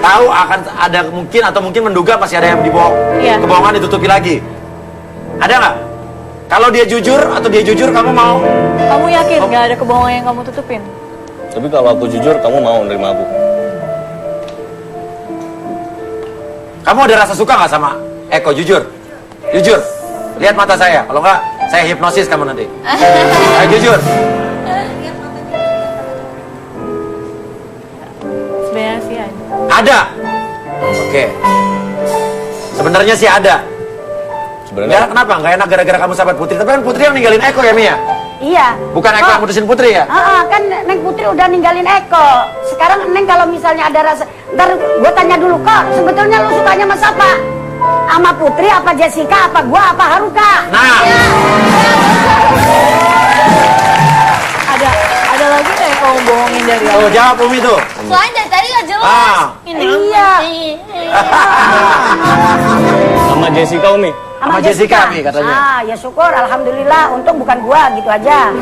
tahu akan ada mungkin atau mungkin menduga masih ada yang dibohong. Iya. Kebohongan ditutupi lagi. Ada nggak? Kalau dia jujur atau dia jujur, kamu mau? Kamu yakin nggak ada kebohongan yang kamu tutupin? Tapi kalau aku jujur, kamu mau nerima aku? Kamu ada rasa suka nggak sama Eko? Jujur, jujur. Lihat mata saya. Kalau nggak, saya hipnosis kamu nanti. Ayo jujur. Sebenarnya sih ada. Ada. Oke. Sebenarnya sih ada. Sebenarnya Ya, kenapa? Nggak enak gara-gara kamu sahabat Putri. Tapi kan Putri yang ninggalin Eko ya, Mia? Iya. Bukan Eko yang putusin Putri ya? Kan Neng Putri udah ninggalin Eko. Sekarang Neng kalau misalnya ada rasa, ntar gue tanya dulu, kok sebetulnya lu sukanya sama siapa? Sama Putri, apa Jessica, apa gua, apa Haruka? Nah, Ada lagi nggak yang kamu bohongin dari aku? tuh jawab Umi tuh. Soalnya dari tadi gak jelas. Ah. Iya. sama Jessica, Umi. Sama Jessica, Mi, katanya. Ya syukur, alhamdulillah. Untung bukan gua, gitu aja.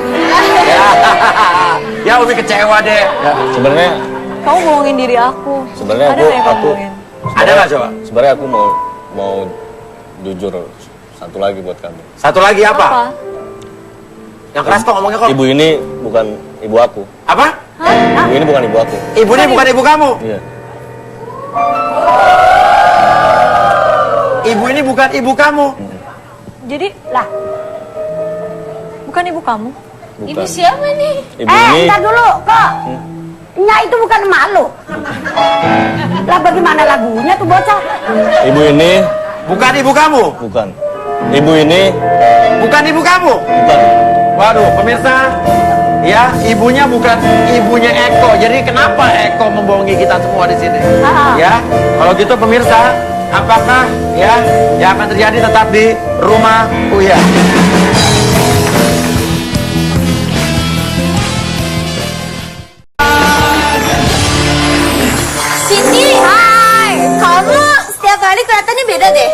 Ya, Umi kecewa deh. Ya, sebenarnya Kamu bohongin diri aku. Sebenarnya ada nggak yang kamu bohongin? Ada nggak coba? sebenarnya aku mau jujur satu lagi buat kamu. Satu lagi apa? Apa? Yang keras kok ngomongnya kok. Ibu ini bukan ibu aku. Apa? Ibu ini bukan ibu aku. Ibu ini bukan ibu kamu. Iya. Ibu ini bukan ibu kamu. Jadi Lah, bukan ibu kamu? Bukan. Ibu siapa nih? Ibu ini entar dulu, kok. Nya itu bukan emak lu. Lah bagaimana lagunya tuh bocah? Ibu ini Bukan ibu kamu. bukan. Ibu ini Bukan ibu kamu. bukan. Waduh, pemirsa, ya ibunya bukan ibunya Eko. Jadi kenapa Eko membohongi kita semua di sini? Ya, kalau gitu pemirsa, apakah ya yang akan terjadi tetap di rumah Uya? Cindy, hai. Kamu setiap hari kelihatannya beda deh.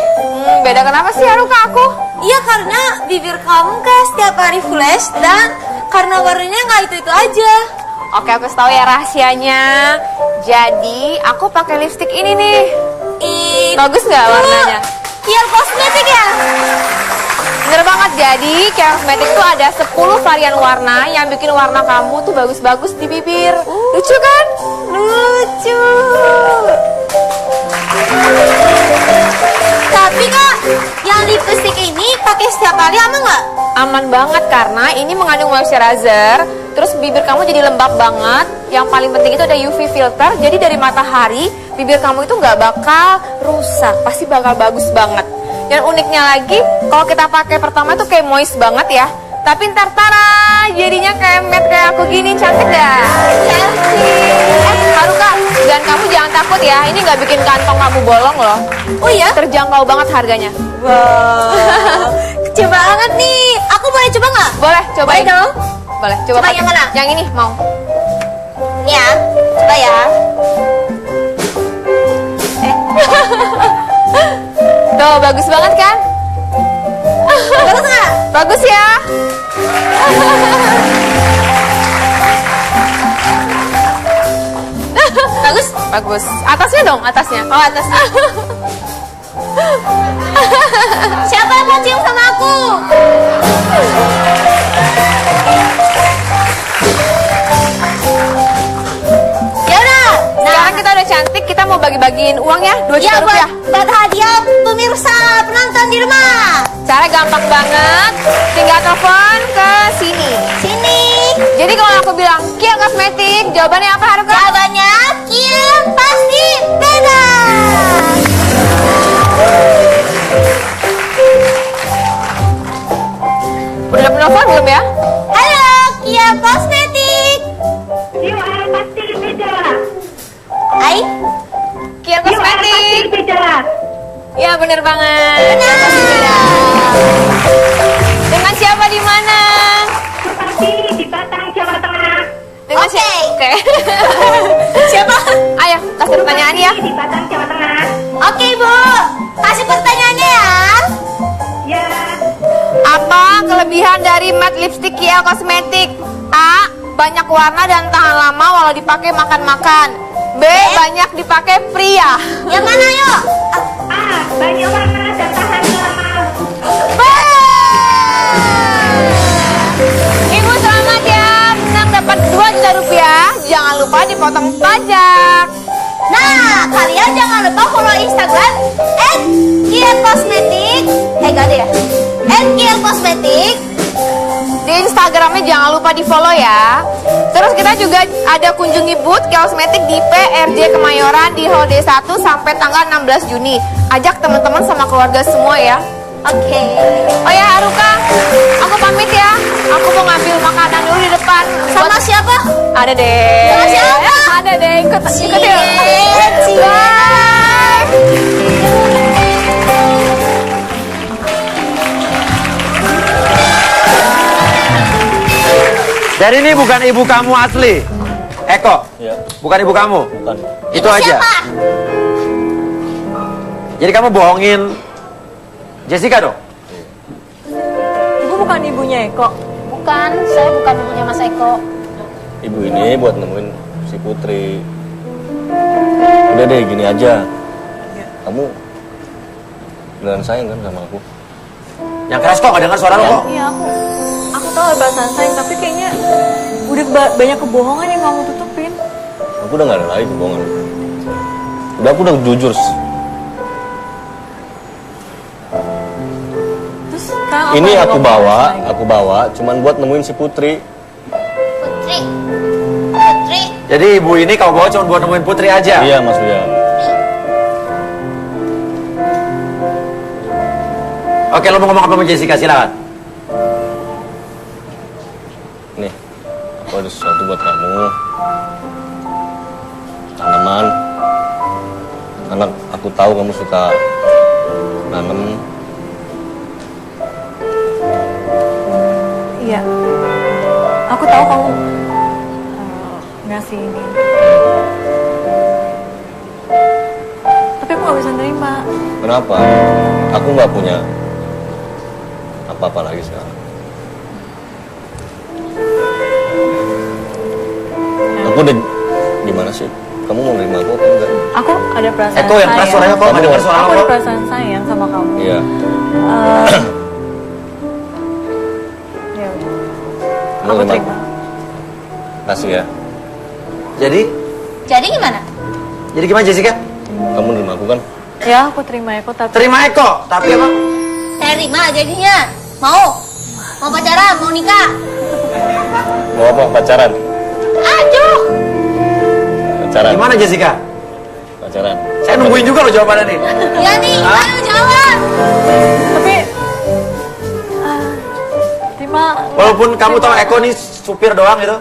Beda kenapa sih Haruka aku? Iya, karena bibir kamu kayak setiap hari flash dan karena warnanya nggak itu-itu aja. Oke, aku tahu ya rahasianya. Jadi, aku pakai lipstick ini nih. Bagus nggak warnanya? Kier kosmetik ya? Bener banget, jadi Care Cosmetic tuh ada 10 varian warna yang bikin warna kamu tuh bagus-bagus di bibir. Lucu kan? Lucu. Tapi kak, yang lipstick ini pakai setiap hari aman nggak? Aman banget karena ini mengandung moisturizer. Terus bibir kamu jadi lembab banget. Yang paling penting itu ada UV filter. Jadi dari matahari, bibir kamu itu nggak bakal rusak. Pasti bakal bagus banget. Dan uniknya lagi, kalau kita pakai pertama tuh kayak moist banget ya. Tapi ntar tara, jadinya kayak matte kayak aku gini, cantik dah. Cantik. Haruka, dan kamu jangan takut ya, ini nggak bikin kantong kamu bolong loh. Oh iya? Terjangkau banget harganya. Wow, kecil banget nih. Aku boleh coba nggak? Boleh, cobain. Boleh dong. Boleh, coba Coba pakai. yang mana? Yang ini, mau. Nih ya, coba ya. Tuh, bagus banget kan? Bagus nggak? Bagus ya. Bagus. Bagus. Atasnya dong, atasnya. Oh, atasnya. Siapa yang mau cium sama aku? Ya udah. Sekarang kita udah cantik, kita mau bagi-bagiin uang ya, 2 juta Ya, rupiah. buat hadiah pemirsa penonton di rumah. Cara gampang banget, tinggal telepon ke sini. Sini. Jadi kalau aku bilang Kia Kosmetik, jawabannya apa Haruka? Jawabannya Kia pasti beda. Udah penelpon belum ya? Halo, Kia Kosmetik. Iya, pasti beda. Hai. Kia Kosmetik. Beda. Ya bener banget. Kia pasti beda. Dengan siapa di mana? Seperti di Batang, Jawa Tengah. Dengan Oke. siapa? Oke. Siapa? Ayo, kasih pertanyaan ya. Di Batang, Jawa Tengah. Oke, Bu. Kasih pertanyaannya ya. Ya, Apa kelebihan dari matte lipstick Kia Kosmetik? A. Banyak warna dan tahan lama walau dipakai makan-makan. B. Banyak dipakai pria. Yang mana yuk? A. Banyak warna dan tahan lama. Ibu selamat ya, menang dapat 2 juta rupiah. Jangan lupa dipotong pajak. Nah, kalian jangan lupa follow Instagram @kielkosmetik. Gak ada ya? @kielkosmetik. Di Instagramnya jangan lupa di follow ya. Terus kita juga ada kunjungi booth Kia Kosmetik di PRJ Kemayoran di Hall D1 sampai tanggal 16 Juni. Ajak teman-teman sama keluarga semua ya. Oke. Oh ya Haruka, aku pamit ya. Aku mau ngambil makanan dulu di depan. Sama siapa? Ada deh. Sama siapa? Ada deh. Ikut yuk. Cie. Bye. Dan ini bukan ibu kamu asli, Eko. Ya, Bukan ibu kamu. bukan. Itu aja. Siapa? Jadi kamu bohongin Jessica dong? Ibu bukan ibunya Eko. Bukan, saya bukan ibunya Mas Eko. Ibu ini buat nemuin si Putri. Udah deh, gini aja. Kamu beneran sayang kan sama aku? Yang keras kok, gak dengar suara lo kok. Iya aku tahu ada perasaan sayang, tapi kayaknya udah banyak kebohongan yang kamu tutupin. Aku udah gak ada lagi kebohongan. Aku udah jujur. Terus sekarang apa Ini yang aku kamu bawa, rasain? aku bawa cuman buat nemuin si Putri. Putri. Putri. Jadi ibu ini kau bawa cuma buat nemuin Putri aja? Iya Mas Uya. Oke, lo mau ngomong apa sama Jessica? Silakan. Nih, aku ada sesuatu buat kamu. Tanaman. Karena aku tahu kamu suka nanam. Iya. Aku tahu kamu ngasih ini. Tapi aku gak bisa nerima. Kenapa? Aku nggak punya apa-apa lagi sekarang. Aku udah gimana sih? Kamu mau nerima aku apa enggak? Aku ada perasaan Eko yang keras suaranya kok, nggak dengar suara Aku lo. ada perasaan sayang sama kamu. Iya. Ya udah. Mau Aku nerima terima. Kasih ya. Jadi gimana? Jadi gimana Jessica? Kamu nerima aku kan? Ya, aku terima Eko, tapi Terima Eko, tapi apa? Terima jadinya. Mau pacaran, mau nikah. Mau apa? Pacaran? Aduh. Pacaran? Gimana Jessica? Pacaran. Saya nungguin juga lo jawabannya nih. Ya nih, ayo jawab. tapi terima. Walaupun kamu tahu Eko nih supir doang gitu.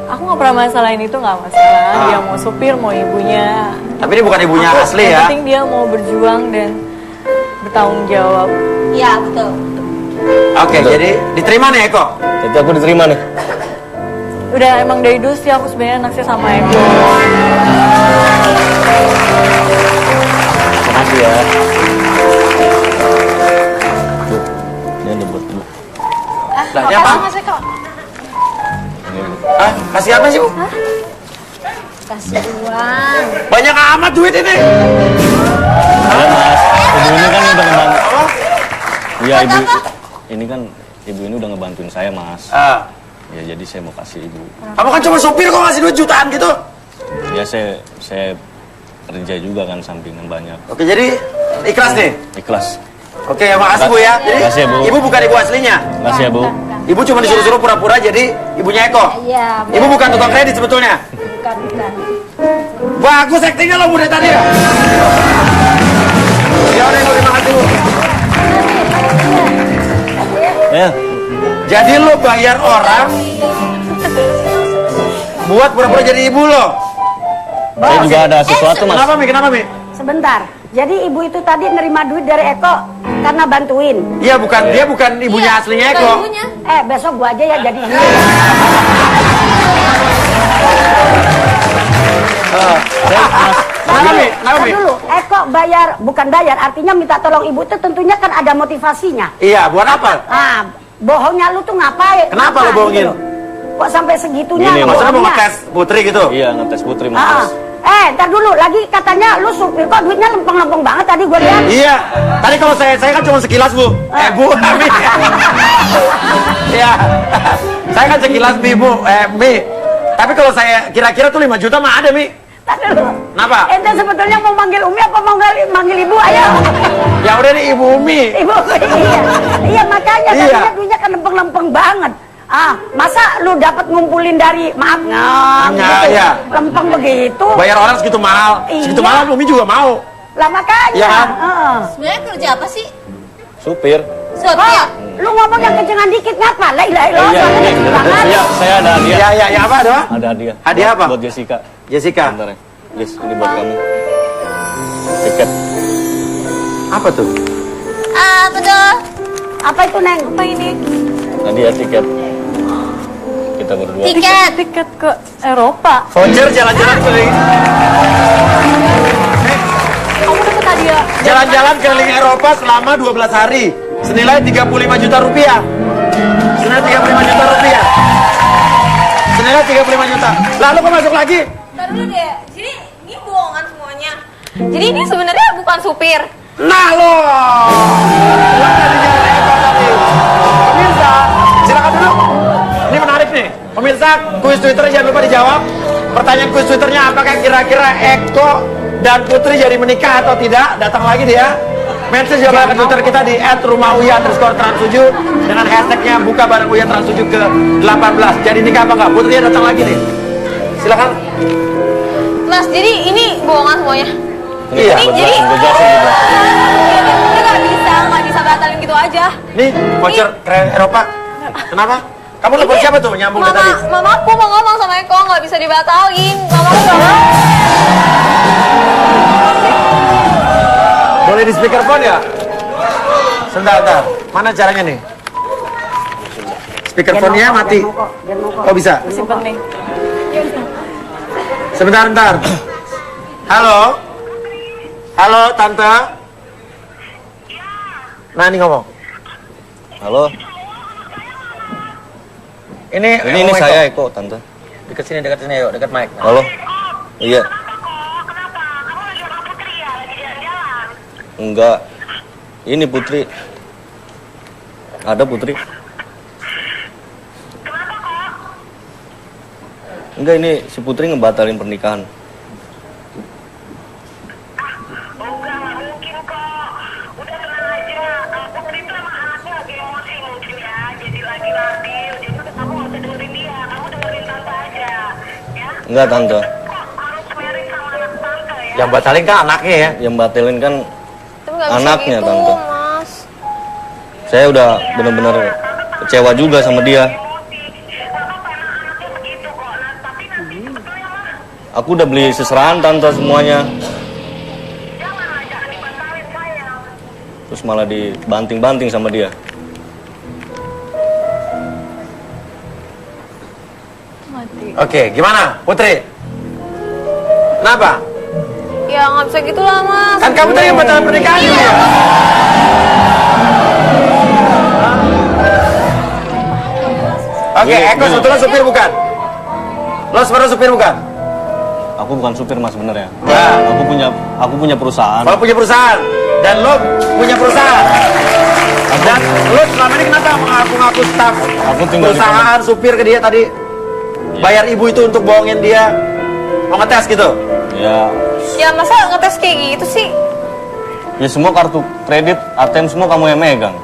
Aku nggak pernah masalahin itu, nggak masalah. Dia mau supir, mau ibunya. Tapi ini bukan ibunya asli Yang ya. penting dia mau berjuang dan bertanggung jawab. Ya betul. Oke, Betul. jadi diterima nih Eko. Jadi aku diterima nih. Udah emang dari dulu sih aku sebenarnya naksir sama Eko. Makasih ya. Bu, ini ada buat Bu. Lah, ini apa? Mas Eko. Ini Bu. Ah, kasih apa sih Bu? Kasih uang. Banyak amat duit ini. Iya Mas, ibu ini kan udah ngebantu. Iya Buat ibu. apa? Ini kan ibu ini udah ngebantuin saya Mas. Ah, Ya jadi saya mau kasih ibu. kamu kan cuma supir kok ngasih duit jutaan gitu. Ya saya kerja juga kan sampingan banyak. Oke, jadi ikhlas nih. Ikhlas. Oke, makasih Bu ya. Jadi Makasih ya, Bu. ibu bukan ibu aslinya. Makasih ya Bu. Ibu cuma disuruh-suruh pura-pura jadi ibunya Eko. Iya, Ibu bukan tukang kredit sebetulnya. bukan. Bagus aktingnya lo Bu dari tadi ya. Ya udah, terima kasih Bu. Ya, Jadi lo bayar orang buat pura-pura jadi ibu lo. saya juga ada sesuatu Mas. Kenapa Mi? Kenapa Mi? Sebentar. Jadi ibu itu tadi nerima duit dari Eko karena bantuin. Iya, dia bukan ibunya aslinya Eko. Ibunya. Besok gua aja ya jadi ibu. Kenapa Mi? Kenapa Ntar Mi? dulu, Eko bayar, bukan bayar, artinya minta tolong ibu itu tentunya kan ada motivasinya. Iya, buat apa? Ah, bohongnya lu tuh ngapain? Kenapa lu bohongin? Gitu loh. Kok sampai segitunya Gini, Maksudnya mau bohongnya? ngetes Putri gitu? Iya, ngetes Putri Ah, Mas. ntar dulu, lagi katanya lu supir, kok duitnya lempeng-lempeng banget tadi gue lihat. Iya. Tadi kalau saya kan cuma sekilas Bu. Bu, Mi. Iya. Saya kan sekilas Mi, Bu. Mi. Tapi kalau saya kira-kira tuh 5 juta mah ada Mi. Ntar dulu. Kenapa? Ente sebetulnya mau manggil Umi apa mau manggil ibu? Ayo. Ya udah nih Ibu Umi. Ibu, iya. Iya makanya Iya. tadinya duitnya kan lempeng-lempeng banget. Ah, masa lu dapat ngumpulin dari maaf Ya, gitu. ya. Lempeng begitu. Bayar orang segitu mahal. Segitu Iya. mahal Umi juga mau. Lah makanya. Iya kan? Heeh. Sebenarnya kerja apa sih? Supir. Supir. Kok lu ngomong yang kencengan dikit ngapa? La ilaha illallah. Iya, suaranya iya. kecil banget. Iya, saya ada hadiah. Ya apa ada? Ada hadiah. Hadiah Buat- apa? Buat Jessica. Jessica. Bentar ya. Jess, ini buat kamu. Tiket. Apa tuh? Apa tuh? Apa itu, Neng? Apa ini? Hadiah tiket. Kita berdua. Tiket. Tiket ke Eropa. Voucher jalan-jalan keliling. Kamu dapat hadiah. Jalan-jalan keliling Eropa selama 12 hari. Senilai 35 juta rupiah. Senilai 35 juta rupiah. Senilai 35 juta. Lalu kok masuk lagi? Ntar dulu deh. Jadi ini bohongan semuanya. Jadi ini sebenarnya bukan supir. Nah lo. Pemirsa, silakan dulu. Ini menarik nih. Pemirsa, kuis Twitter jangan lupa dijawab. Pertanyaan kuis Twitternya apakah kira-kira Eko dan Putri jadi menikah atau tidak? Datang lagi dia. Message jawaban ke Twitter kita di @rumah_uya_trans7 dengan hashtagnya buka bareng Uya Trans7 ke 18. Jadi nikah apa enggak? Putri datang lagi nih. silakan. Mas, jadi ini bohongan semuanya. Iya. Ini jadi Gue jelasin. kita nggak bisa batalin gitu aja. Nih, voucher ke Eropa. Kenapa? Kamu telepon siapa tuh nyambung dari tadi? Mamaku mau ngomong sama Eko, nggak bisa dibatalin. Mamaku nggak mau. Boleh di speakerphone ya? Sebentar. Mana caranya nih? Speakerphone-nya mati. Kok bisa? Masih penting. Sebentar. Halo? Halo, Tante? Nah, ini ngomong. Halo. Ini Ini saya Eko, Tante. Dekat sini, yuk. Dekat mic. Halo. Iya. Enggak. Ini Putri. Ada Putri. Enggak, ini si Putri ngebatalin pernikahan. Enggak, Tante. Yang batalin kan anaknya ya? Yang batalin kan Tapi nggak bisa anaknya, gitu, Tante. Mas. Saya udah bener-bener kecewa juga sama dia. Aku udah beli seserahan, Tante, semuanya. Terus malah dibanting-banting sama dia. Oke, gimana Putri? Kenapa? Ya nggak bisa gitu lah, Mas. Kan kamu tadi yang batalin pernikahan ya? Oke, Eko sebetulnya supir bukan? Lo sebenarnya supir bukan? Aku bukan supir, Mas, sebenarnya. Ya. Aku punya perusahaan. Lo punya perusahaan dan lo punya perusahaan. Dan lo selama ini kenapa mengaku-ngaku staf Aku tinggal di perusahaan supir ke dia tadi? Bayar ibu itu untuk bohongin dia mau ngetes gitu? Ya, Ya masa ngetes kayak gitu sih? ya semua kartu kredit, ATM semua kamu yang megang.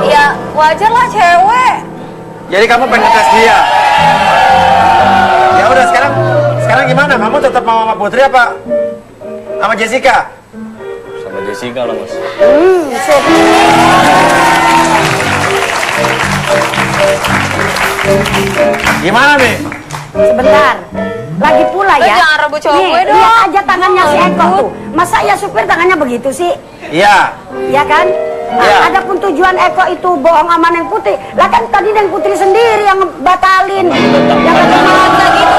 Ya wajar lah cewek. Jadi kamu pengen ngetes dia? Ya udah sekarang gimana? Kamu tetap mau sama Putri apa sama Jessica? Sama Jessica lah, Mas. Gimana nih? Sebentar. Lagi pula Lo ya. jangan rebut cowok Nih, gue dong. lihat aja tangannya si Eko tuh. Masa ya supir tangannya begitu sih? Iya. Ya kan? Nah, Iya. adapun tujuan Eko itu bohong sama Neng Putri. Lah kan tadi Neng Putri sendiri yang batalin. Yang kata Masa gitu.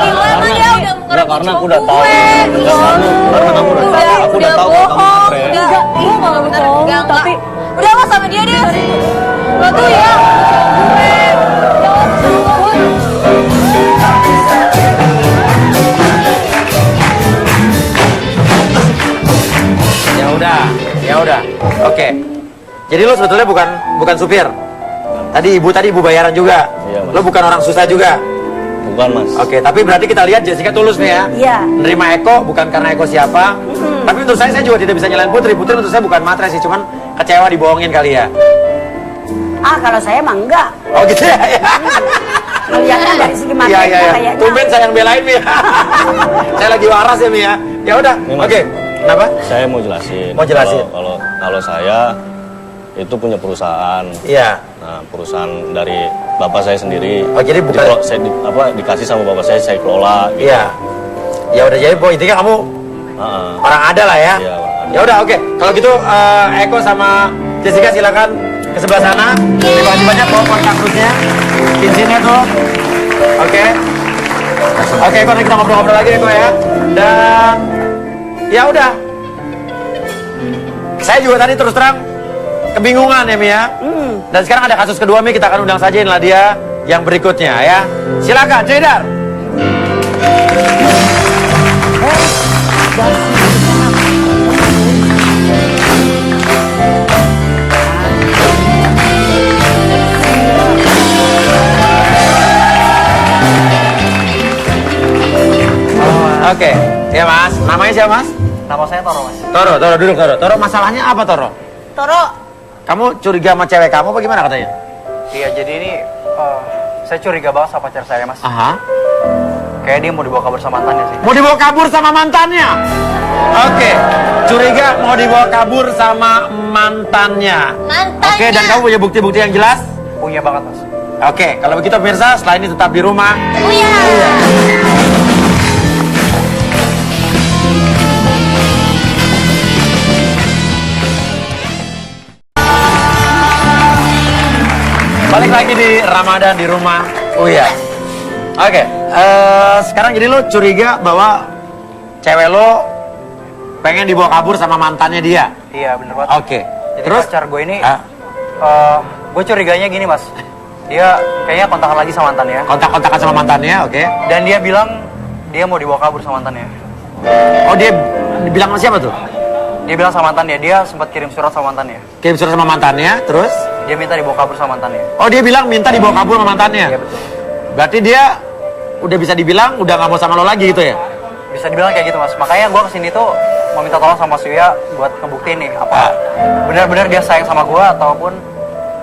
Gila emang dia udah ngerebut karena aku cowok udah tahu. gue. Karena kamu udah tahu. Aku udah tahu kalau kamu bohong. matre. Udah, gue nggak bener. bohong, Enggak. tapi- Udah lo sama dia deh. Lo tuh ya. Ya udah. Oke. Jadi lo sebetulnya bukan supir. Tadi ibu bayaran juga. Iya, Mas. Lo bukan orang susah juga. Bukan, Mas. Oke, tapi berarti kita lihat Jessica tulus nih ya. Iya. Nerima Eko bukan karena Eko siapa. Tapi menurut saya juga tidak bisa nyalain Putri. Putri menurut saya bukan matre sih, cuman kecewa dibohongin kali ya. kalau saya mah enggak. Oh gitu ya. Melihatnya dari segi materi Iya. kayaknya. Tumben saya yang belain nih. Saya lagi waras ya Mia. Ya udah. Nih, Mas. Oke. Kenapa? Saya mau jelasin. Mau jelasin. Kalau saya itu punya perusahaan. Iya. Nah, perusahaan dari bapak saya sendiri. Oh, jadi bukan- dikasih sama bapak saya kelola. Gitu. Iya. Ya udah jadi boy intinya kamu Heeh. orang ada lah ya. Iya, orang ada. Ya udah oke. Kalau gitu Eko sama Jessica silakan ke sebelah sana. Terima kasih banyak bawa kontak terusnya. Cincinnya tuh. Oke. Oke, Eko nanti kita ngobrol-ngobrol lagi Eko ya. Dan ya udah. Saya juga tadi terus terang kebingungan ya Mia. Dan sekarang ada kasus kedua Mi, kita akan undang saja Nadia yang berikutnya ya. Silakan, Cedar. Oke, ya Mas. Namanya siapa Mas? Nama saya Toro, Mas. Toro, duduk Toro. Toro, masalahnya apa Toro? Toro. Kamu curiga sama cewek kamu apa gimana katanya? Iya, jadi ini Saya curiga banget sama pacar saya, Mas. Aha. Kayak dia mau dibawa kabur sama mantannya sih. Mau dibawa kabur sama mantannya? Oke, curiga mau dibawa kabur sama mantannya. Mantannya. Oke, dan kamu punya bukti-bukti yang jelas? Punya banget, Mas. Oke, kalau begitu pemirsa, setelah ini tetap di rumah. Uya. Balik lagi di Ramadan di rumah Uya. Oke, sekarang jadi lo curiga bahwa cewek lo pengen dibawa kabur sama mantannya dia. Iya, bener banget. Oke, Jadi terus pacar gue ini, Ah. gue curiganya gini, Mas. Dia kayaknya kontakan lagi sama mantannya. kontak-kontakan sama mantannya, oke. Dan dia bilang dia mau dibawa kabur sama mantannya. Oh, dia bilang sama siapa tuh? Dia bilang sama mantannya, dia sempat kirim surat sama mantannya. Kirim surat sama mantannya, terus? Dia minta dibawa kabur sama mantannya. Oh, dia bilang minta dibawa kabur sama mantannya. Iya, betul. Berarti dia udah bisa dibilang udah nggak mau sama lo lagi gitu ya? Bisa dibilang kayak gitu, Mas. Makanya gue kesini tuh mau minta tolong sama Mas Uya buat ngebuktiin nih apa benar-benar dia sayang sama gue ataupun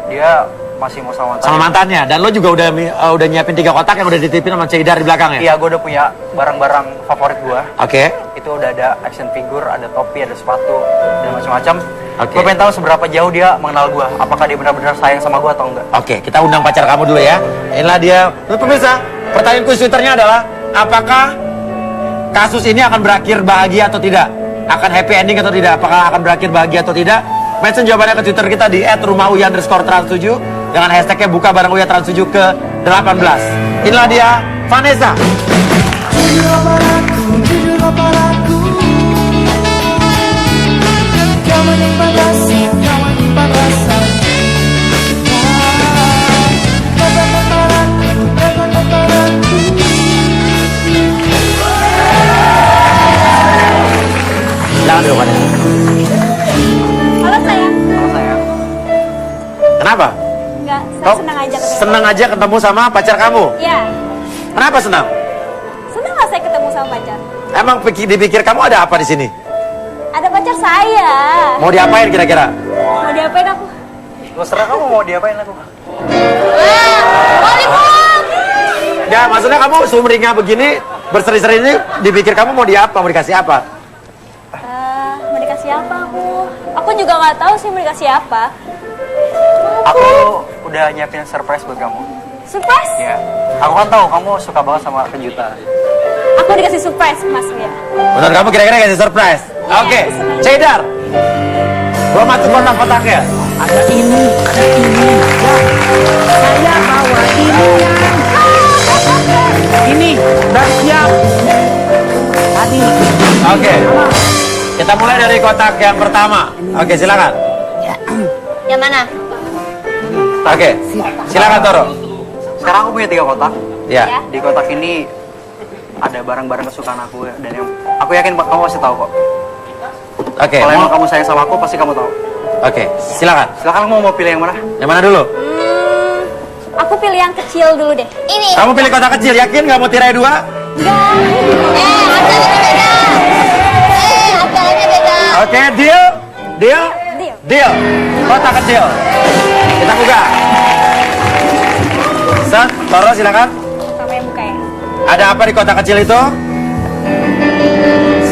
dia masih mau sama mantannya. Sama mantannya. Dan lo juga udah nyiapin 3 kotak yang udah dititipin sama Ceidar di belakang ya? Iya, gue udah punya barang-barang favorit gue. Oke. Itu udah ada action figure, ada topi, ada sepatu, dan macam-macam. Oke. Gue pengen tahu seberapa jauh dia mengenal gue. Apakah dia benar-benar sayang sama gue atau enggak? Oke, kita undang pacar kamu dulu ya. Inilah dia. Pemirsa, pertanyaan kuis Twitternya adalah, apakah kasus ini akan berakhir bahagia atau tidak? Akan happy ending atau tidak? Apakah akan berakhir bahagia atau tidak? Mention jawabannya ke Twitter kita di @rumahuya_trans7 dengan hashtagnya buka barang Uya trans 7 ke 18. Inilah dia Vanessa. Jangan dulu Vanessa. Halo sayang. Sama saya. Kenapa? Enggak, saya Kau senang aja ketemu. senang aja ketemu sama pacar kamu. Iya. Kenapa senang? Senang nggak saya ketemu sama pacar? Emang dipikir kamu ada apa di sini? Ada pacar saya. Mau diapain kira-kira? Mau diapain aku? Terserah kamu mau diapain aku. Ya maksudnya kamu sumringah begini berseri-seri ini dipikir kamu mau diapa, mau dikasih apa? Mau dikasih apa aku? Aku juga nggak tahu sih mau dikasih apa. Aku udah nyiapin surprise buat kamu. Surprise? Ya. Aku kan tahu kamu suka banget sama kejutan. Aku dikasih surprise Mas Uya. Menurut kamu kira-kira kasih surprise? Oke, Ceidar. Gua masuk kotak-kotaknya. Ada ini, ada ini. Ya, saya bawa ini yang ini udah siap. Tadi. Oke. Kita mulai dari kotak yang pertama. Oke, silakan. Yang mana? Oke, silakan Toro. Sekarang aku punya 3 kotak. Ya. Di kotak ini ada barang-barang kesukaan aku ya, dan yang aku yakin kamu pasti tahu kok. Oke. Kalau emang kamu sayang sama aku pasti kamu tahu. Oke, silakan. Silakan kamu mau pilih yang mana? Yang mana dulu? Aku pilih yang kecil dulu deh. Ini. Kamu pilih kotak kecil, yakin nggak mau tirai 2? Enggak. Harganya beda. Harganya beda. Oke, deal? Deal? Deal. Deal. Kotak kecil. Kita buka. Set, Toro silakan. Kamu yang buka ya. Ada apa di kotak kecil itu?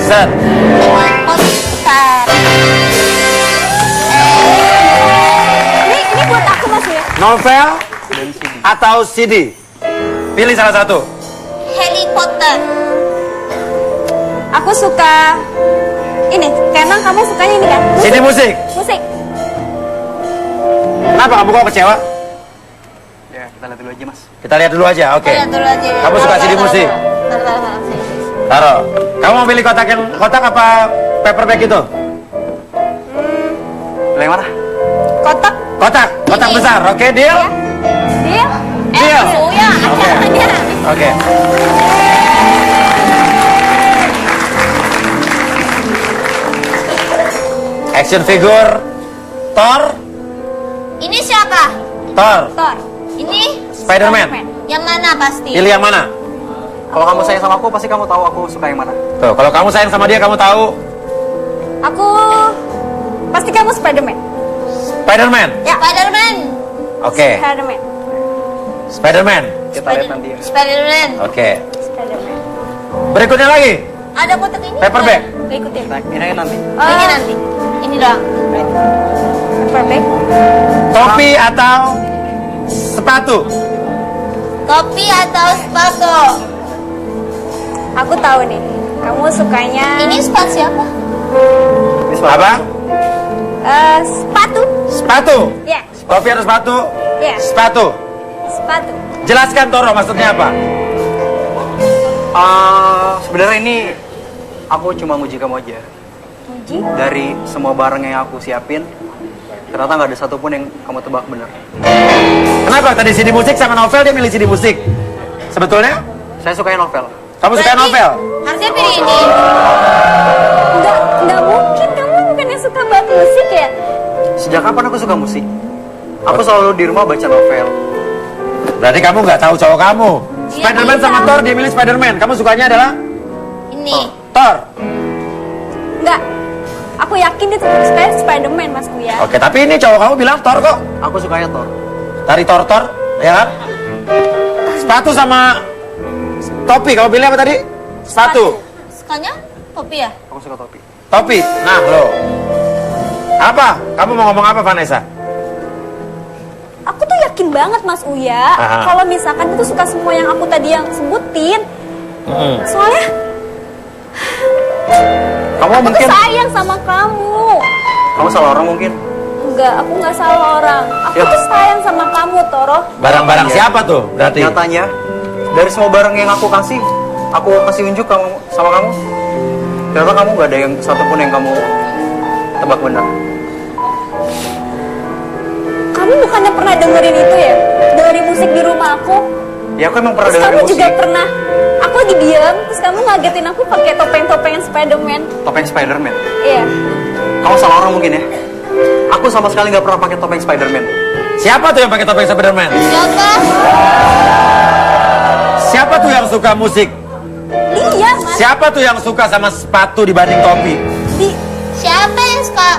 Set. Bentar. Ini buat aku Mas Uya. Novel atau CD? Pilih salah satu. Harry Potter. Aku suka ini. Karena kamu sukanya ini kan? CD musik. Musik. Kenapa kamu kok kecewa? Ya, kita lihat dulu aja, Mas. Kita lihat dulu aja, oke. Lihat dulu aja. Kamu suka CD musik? Taruh. Kamu mau pilih kotak apa paperback itu? Pilih yang mana? Kotak. Kotak besar, oke, deal? Deal. Deal. Uya, Oke. ada. Oke. Action figure Thor. Ini siapa? Thor. Thor. Ini Spider-Man. yang mana pasti? Pilih yang mana? Kalau kamu sayang sama aku, pasti kamu tahu aku suka yang mana. Tuh, kalau kamu sayang sama dia, kamu tahu Aku pasti kamu Spider-Man. Spider-Man. Ya. Spider-Man. Oke. Spider-Man. Spider-Man. Kita lihat nanti ya. Spiderman. Oke. Berikutnya lagi. Ada kotak ini. Paperback. Gak ikutin. Nah, ini nanti. Ini nanti. Ini doang. Paperback. Topi atau sepatu? Topi atau sepatu? Aku tahu nih. Kamu sukanya Ini sepatu siapa? Ini sepatu. Apa? sepatu. Sepatu. Ya, Topi atau sepatu? ya, Sepatu. sepatu. Jelaskan Toro maksudnya apa? Sebenarnya ini aku cuma nguji kamu aja. Uji. Dari semua barang yang aku siapin, ternyata nggak ada satupun yang kamu tebak benar. Kenapa tadi CD musik sama novel dia milih CD musik? Sebetulnya Saya sukain novel. kamu suka Berarti novel? Harusnya pilih ini. Enggak mungkin kamu bukannya suka banget musik ya? Sejak kapan aku suka musik? Aku selalu di rumah baca novel. Berarti kamu nggak tahu cowok kamu. Iya, Spiderman iya. sama Thor dia milih Spiderman. Kamu sukanya adalah Ini. Thor. Enggak. Aku yakin dia tetap suka Spiderman, Mas Buya. Oke, tapi ini cowok kamu bilang Thor kok. Aku sukanya Thor. Dari Thor, ya kan? Sepatu sama topi. Kamu pilih apa tadi? Sepatu. Sukanya topi ya? Aku suka topi. Topi. Nah, lo. Apa? Kamu mau ngomong apa, Vanessa? Aku tuh yakin banget Mas Uya Aha. kalau misalkan itu suka semua yang aku tadi yang sebutin. Soalnya Kamu aku mungkin tuh sayang sama kamu. kamu salah orang mungkin. Enggak, aku nggak salah orang. Aku Ya. tuh sayang sama kamu, Toro. Barang-barang Iya. siapa tuh? Berarti. Nyatanya dari semua barang yang aku kasih unjuk kamu sama kamu. Ternyata kamu nggak ada yang satupun yang kamu tebak benar. Kamu bukannya pernah dengerin itu ya? Dari musik di rumah aku. Ya aku emang pernah Terus dengerin kamu juga musik. pernah. Aku lagi diam, terus kamu ngagetin aku pakai topeng-topengan Spiderman. Topeng Spiderman. Iya. Kamu salah orang mungkin ya. Aku sama sekali nggak pernah pakai topeng Spiderman. Siapa tuh yang pakai topeng Spiderman? Siapa? Siapa tuh yang suka musik? Iya, Mas. Siapa tuh yang suka sama sepatu dibanding topi? Siapa yang suka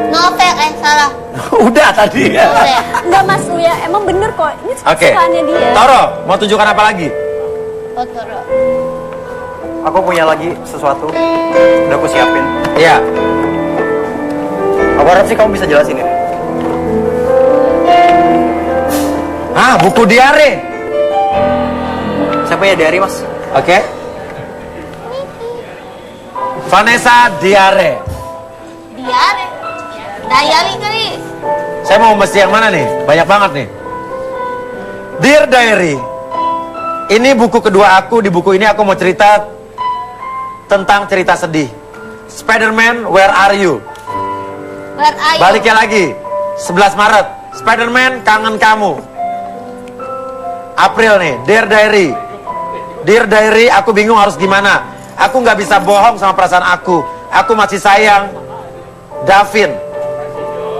novel? Salah. Udah tadi. Novel. Enggak, Mas Uya, emang bener kok. Ini Oke. kesukaannya dia. Toro, mau tunjukkan apa lagi? Totoro. Aku punya lagi sesuatu. Udah aku siapin. Iya. Aku harap sih kamu bisa jelasin ya. Ah, buku diare. Saya punya diary mas. Oke. Vanessa Diare. Diare. Diary kali. Saya mau mesti yang mana nih? Banyak banget nih. Dear Diary. Ini buku kedua aku. Di buku ini aku mau cerita tentang cerita sedih. Spider-Man, where are you? Where are you? Baliknya lagi. 11 Maret. Spider-Man, kangen kamu. April nih. Dear Diary. Dear Diary, aku bingung harus gimana. Aku nggak bisa bohong sama perasaan aku. Aku masih sayang. Davin.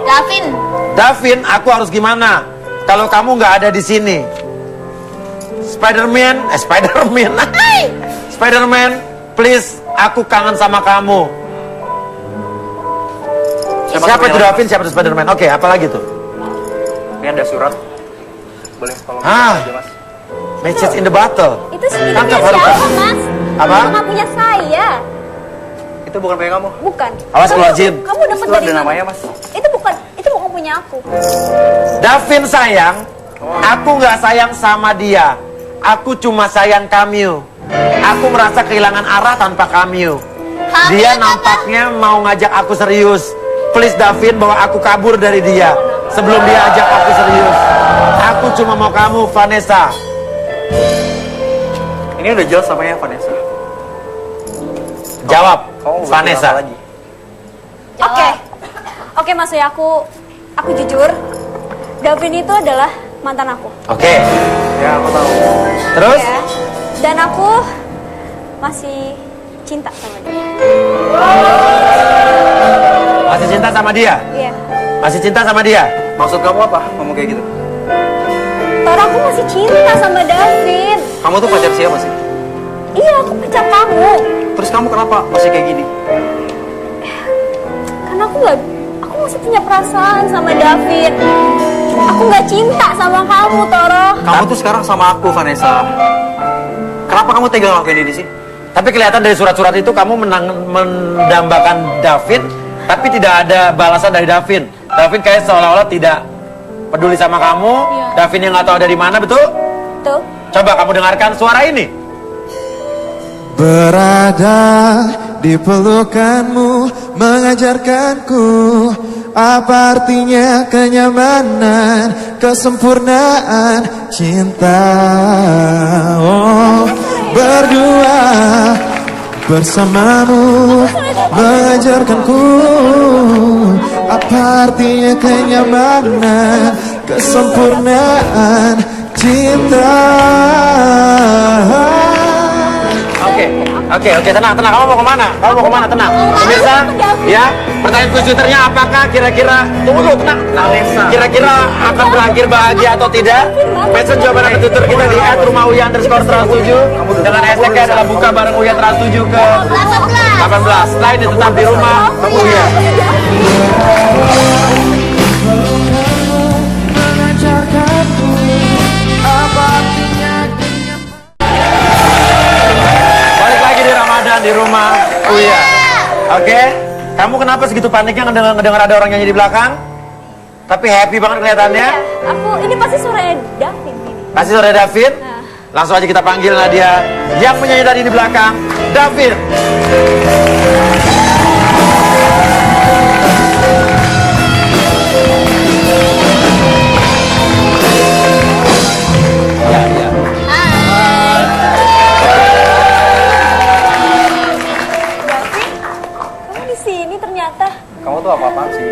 Davin. Davin, aku harus gimana? Kalau kamu nggak ada di sini. Spider-Man, Spider-Man, please, aku kangen sama kamu. Siapa itu Davin, siapa itu Spider-Man? Oke, apa lagi tuh? Ini ada surat. Boleh tolong Ah. aja mas. Matches in the bottle. Itu sendiri Tangkap, punya Haruka. siapa, Mas? Apa? Itu nggak punya saya. Itu bukan punya kamu. Bukan. Awas Kamu- keluar jin. Kamu dapat Itu dari ada mana? namanya mas. Itu bukan punya aku. Davin sayang, aku nggak sayang sama dia. Aku cuma sayang Camille. Aku merasa kehilangan arah tanpa Camille. Dia nampaknya mau ngajak aku serius. Please Davin, bawa aku kabur dari dia sebelum dia ajak aku serius. Aku cuma mau kamu, Vanessa. Ini udah jelas namanya Vanessa. Jawab, Kamu mau Vanessa. apa lagi? Oke, Mas Uya, aku jujur. Davin itu adalah mantan aku. Oke, Ya aku tahu. terus? Ya. Dan aku masih cinta sama dia. Masih cinta sama dia? Iya. Masih cinta sama dia? Maksud kamu apa? Ngomong kayak gitu. Tor, aku masih cinta sama Davin. Kamu tuh pacar siapa sih? Iya, aku pacar kamu. Terus kamu kenapa masih kayak gini? Karena aku masih punya perasaan sama Davin. Aku nggak cinta sama kamu, Toro. kamu tuh sekarang sama aku, Vanessa. Kenapa kamu tega ngelakuin ini sih? Tapi kelihatan dari surat-surat itu kamu mendambakan Davin, tapi tidak ada balasan dari Davin. Davin kayak seolah-olah tidak peduli sama kamu. Davin yang nggak tahu dari mana, betul? Tuh. Coba kamu dengarkan suara ini. Berada di pelukanmu mengajarkanku apa artinya kenyamanan, kesempurnaan cinta. Oh, berdua bersamamu mengajarkanku apa artinya kenyamanan, kesempurnaan cinta. Oke, tenang. Kamu mau kemana? Tenang. Pemirsa, ya, pertanyaan kuis Twitternya apakah kira-kira, tunggu dulu, tenang. Kira-kira akan berakhir bahagia atau tidak? Mention jawaban anda Twitter kita di @rumah_Uya_trans7 dengan hashtagnya adalah buka bareng Uya Trans 7 ke 18. Setelah ini tetap di rumah Uya. Di rumah Uya. Oke? Kamu kenapa segitu paniknya ngedengar ada orang nyanyi di belakang? Tapi happy banget kelihatannya. Ini pasti suaranya Davin ini. Pasti suara Davin? Langsung aja kita panggil Nadia yang menyanyi tadi di belakang, Davin. Kamu tuh apa-apaan sih?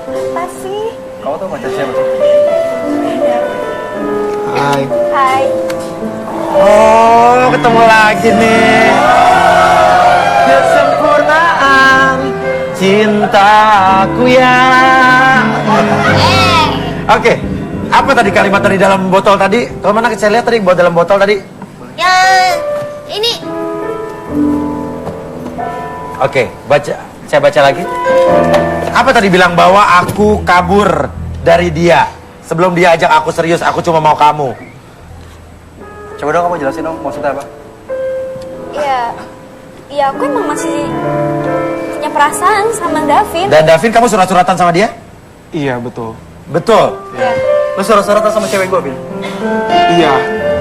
Apa sih? Kamu tuh pacar siapa sih? Hai. Oh, ketemu lagi nih. Kesempurnaan cintaku ya. Oke, apa tadi kalimat dari dalam botol tadi? Kalau mana saya lihat tadi buat dalam botol tadi? Ya, ini. Oke, saya baca lagi. Apa tadi bilang bahwa aku kabur dari dia sebelum dia ajak aku serius, aku cuma mau kamu. Coba dong kamu jelasin dong maksudnya apa? Iya aku emang masih punya perasaan sama Davin. Dan Davin kamu surat-suratan sama dia? Iya, betul. Betul? Iya. Lu surat-suratan sama cewek gue, Bin? Iya,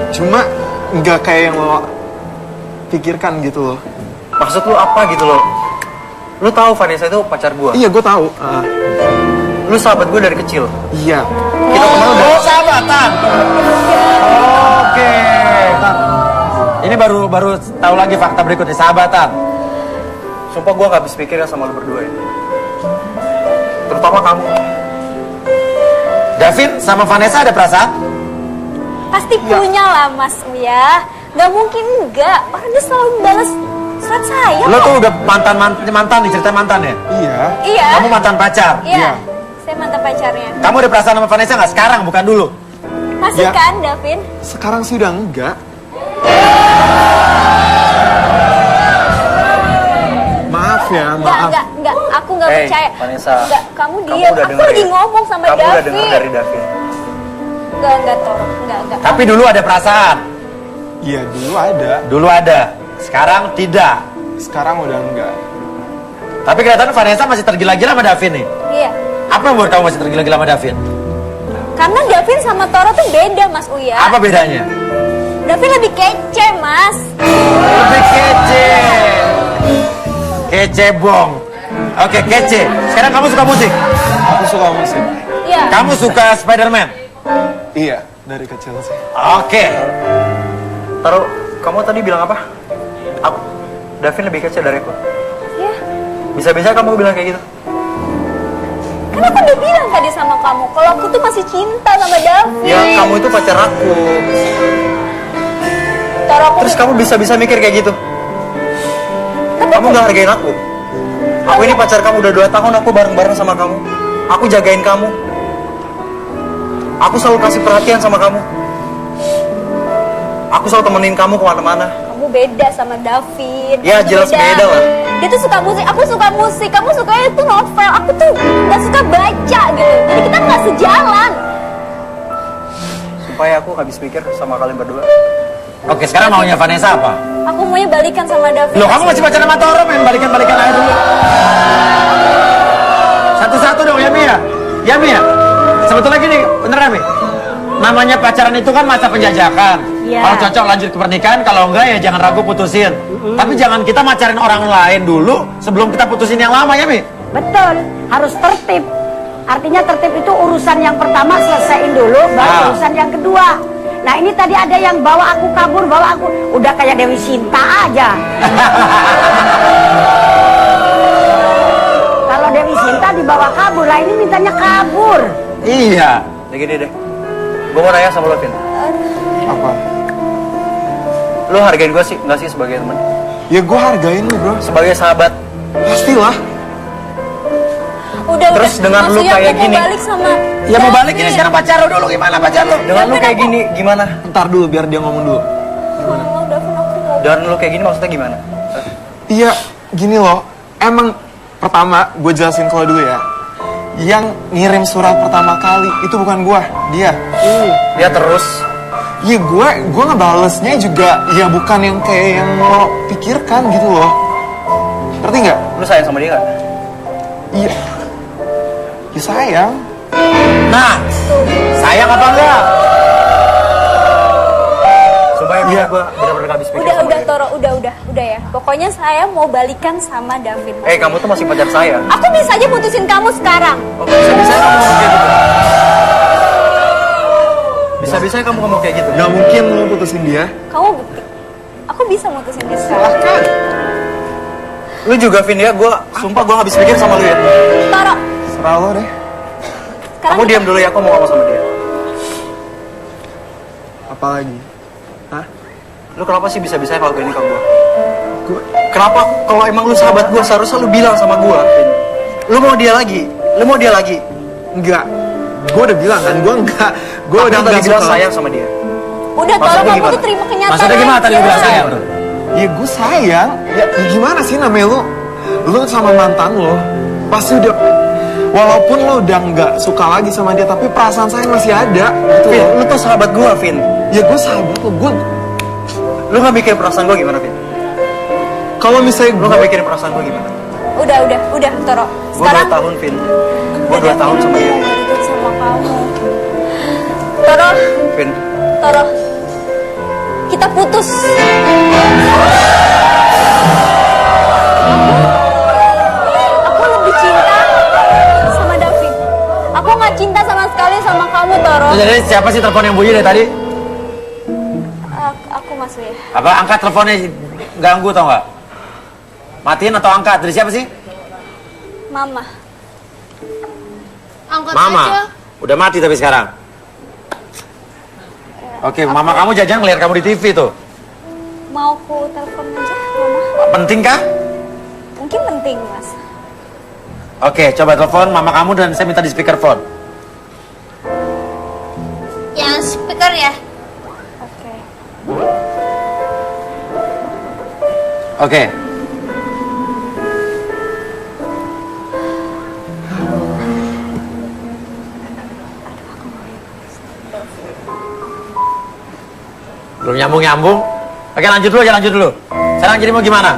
cuma nggak kayak yang lo pikirkan gitu loh. Maksud lu apa gitu loh? Lu tahu Vanessa itu pacar gue? Iya, gue tahu. Lu sahabat gue dari kecil? Iya. Kita kemana udah? Oh, sahabatan. Oke. Ini baru tahu lagi fakta berikutnya, sahabatan. Sumpah gue gak habis pikir ya sama lu berdua ya. Terutama kamu. Davin sama Vanessa ada perasaan? Pasti punya lah Mas Uya. Gak mungkin enggak. Orang dia selalu balas surat saya. Lo tuh udah mantan nih, cerita mantan ya? Iya. Kamu mantan pacar? Iya. Saya mantan pacarnya. Kamu ada perasaan sama Vanessa nggak? Sekarang, bukan dulu? Masih kan, Davin? Sekarang sih udah enggak. Maaf ya, maaf. Enggak. Aku nggak percaya. Vanessa. Enggak, kamu diam. Aku lagi ngomong sama Davin. Kamu udah dengar dari Davin? Enggak, tolong. Enggak. Tapi dulu ada perasaan? Iya, dulu ada. Dulu ada. Sekarang tidak. Sekarang udah enggak. Tapi kelihatan Vanessa masih tergila-gila sama Davin nih. Iya. Apa yang buat kamu masih tergila-gila sama Davin? Karena Davin sama Toro tuh beda, Mas Uya. Apa bedanya? Davin lebih kece, Mas. Lebih kece. Kece bong. Oke, kece. Sekarang kamu suka musik? Aku suka musik. Iya. Kamu suka Spider-Man? Iya, dari kecil sih. Oke. Taruh, kamu tadi bilang apa? Davin lebih kece dari aku. Iya. Bisa-bisa kamu bilang kayak gitu? Kan aku udah bilang tadi sama kamu, kalau aku tuh masih cinta sama Davin. Ya, kamu itu pacar aku. Terus kamu bisa-bisa mikir kayak gitu? Kamu gak hargain aku. Aku ini pacar kamu udah 2 tahun, aku bareng-bareng sama kamu. Aku jagain kamu. Aku selalu kasih perhatian sama kamu. Aku selalu temenin kamu kemana-mana. Kamu beda sama Davin. Ya, jelas beda lah. Dia tuh suka musik, aku suka musik. Kamu sukanya tuh novel, aku tuh gak suka baca gitu. Jadi kita gak sejalan. supaya aku habis pikir sama kalian berdua. Oke, sekarang maunya Vanessa apa? Aku maunya balikan sama David. Loh, kamu masih pacaran sama Toro, main balikan-balikan aja dulu. Satu-satu dong, ya Mi ya? Ya Mi ya? Sebetulnya gini, beneran Mi? Namanya pacaran itu kan masa penjajakan. Iya. Kalau cocok lanjut ke pernikahan, kalau enggak ya jangan ragu putusin. Tapi jangan kita macarin orang lain dulu sebelum kita putusin yang lama, ya Mi? Betul, harus tertib. Artinya tertib itu urusan yang pertama selesaiin dulu, baru urusan yang kedua. Nah ini tadi ada yang bawa aku kabur, udah kayak Dewi Sinta aja. Kalau Dewi Sinta dibawa kabur, lah ini mintanya kabur. Iya. Udah gini deh. Gue mau nanya sama lo, Vin. Apa? Lo hargain gue sih, nggak sih sebagai teman? Ya gue hargain lu bro. Sebagai sahabat. Pastilah. Terus dengan lu kayak gini. Ya mau balik ini sekarang pacar lo dulu, gimana pacar lo? Dengan lu kayak gini, gimana? Ntar dulu biar dia ngomong dulu. Dan lu kayak gini maksudnya gimana? Iya, gini loh. Emang pertama gue jelasin kalau dulu ya. Yang ngirim surat pertama kali itu bukan gue, dia. Dia terus. Iya gue ngebalesnya juga ya bukan yang kayak yang lo pikirkan gitu loh. Ngerti nggak? Lu sayang sama dia nggak? Iya. Ya sayang. Nah, sayang apa enggak? Supaya gue benar-benar habis pikir. Udah Toro, udah ya. Pokoknya saya mau balikan sama David. Kamu tuh masih pacar saya. Aku bisa aja putusin kamu sekarang. Bisa-bisa kamu ngomong kayak gitu. Bisa-bisa kamu ngomong kayak gitu. Gak mungkin lo putusin dia. Kamu bukti. Aku bisa mutusin dia sekarang. Lu juga Vin ya, sumpah gue habis pikir sama lu ya. Toro. Serah lo deh. Sekarang Kamu diam dulu ya, aku mau ngomong sama dia. Apalagi? Hah? Lu kenapa sih bisa-bisa kalau gini ke gue? Kenapa kalau emang lu sahabat gue seharusnya lu bilang sama gue, Vin? Lu mau dia lagi? Enggak. Gue udah bilang kan, gue enggak. Gue udah tadi enggak bilang suka. sayang sama dia. Udah Toro, kamu tuh terima kenyataan. Maksudnya gimana tadi aja. bilang sayang tuh? Ya gue sayang. Ya gimana sih namanya lu? Lu sama mantan lo pasti udah, walaupun lo udah nggak suka lagi sama dia, tapi perasaan sayang masih ada gitu Vin, loh. lu tuh sahabat gue, Vin. Ya gue sahabat lo. Lu gak mikirin perasaan gue gimana, Vin? Kalau misalnya Lu gak mikirin perasaan gue gimana? Udah Toro. Gue 2 tahun, Vin. Gue 2 tahun sama dia. Itu sama kamu. Toro, Vin, kita putus. Aku lebih cinta sama David. Aku nggak cinta sama sekali sama kamu, Toro. Jadi siapa sih telepon yang bunyi dari tadi? Aku Mas ya. Apa angkat teleponnya, ganggu tau nggak? Matiin atau angkat? Dari siapa sih? Mama. Angkat Mama. Udah mati tapi sekarang. Oke, mama kamu jajan ngeliat kamu di TV tuh. Mau ku telepon aja, Mama? Penting kah? Mungkin penting, Mas. Oke, coba telepon mama kamu dan saya minta di speakerphone. Yang speaker ya. Oke. Oke. Belum nyambung-nyambung. Oke, lanjut dulu. Sekarang jadi mau gimana?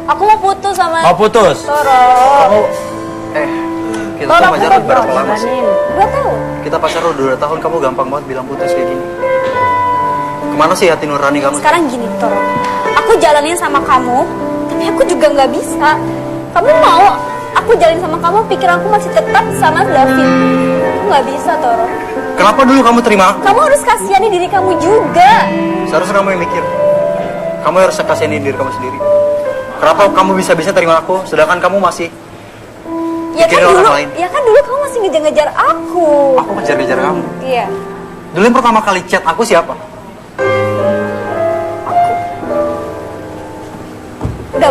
Aku mau putus sama Mau putus? Toro. kamu... kita tuh pacaran berapa lama sih? 2 tahun. Kita pacaran udah 2 tahun, kamu gampang banget bilang putus kayak gini. Kemana sih hati nurani kamu? Sekarang gini, Toro. Aku jalanin sama kamu, tapi aku juga nggak bisa. Kamu mau aku jalanin sama kamu, pikir aku masih tetap sama David. Aku nggak bisa, Toro. Kenapa dulu kamu terima aku? Kamu harus kasihani diri kamu juga. Seharusnya kamu yang mikir. Kamu harus kasihani diri kamu sendiri. Kenapa kamu bisa-bisa terima aku, sedangkan kamu masih Ya kan mikirin dulu, orang lain? ya kan dulu kamu masih ngejar-ngejar aku. Aku ngejar-ngejar kamu. Iya. Dulu yang pertama kali chat aku siapa? Udah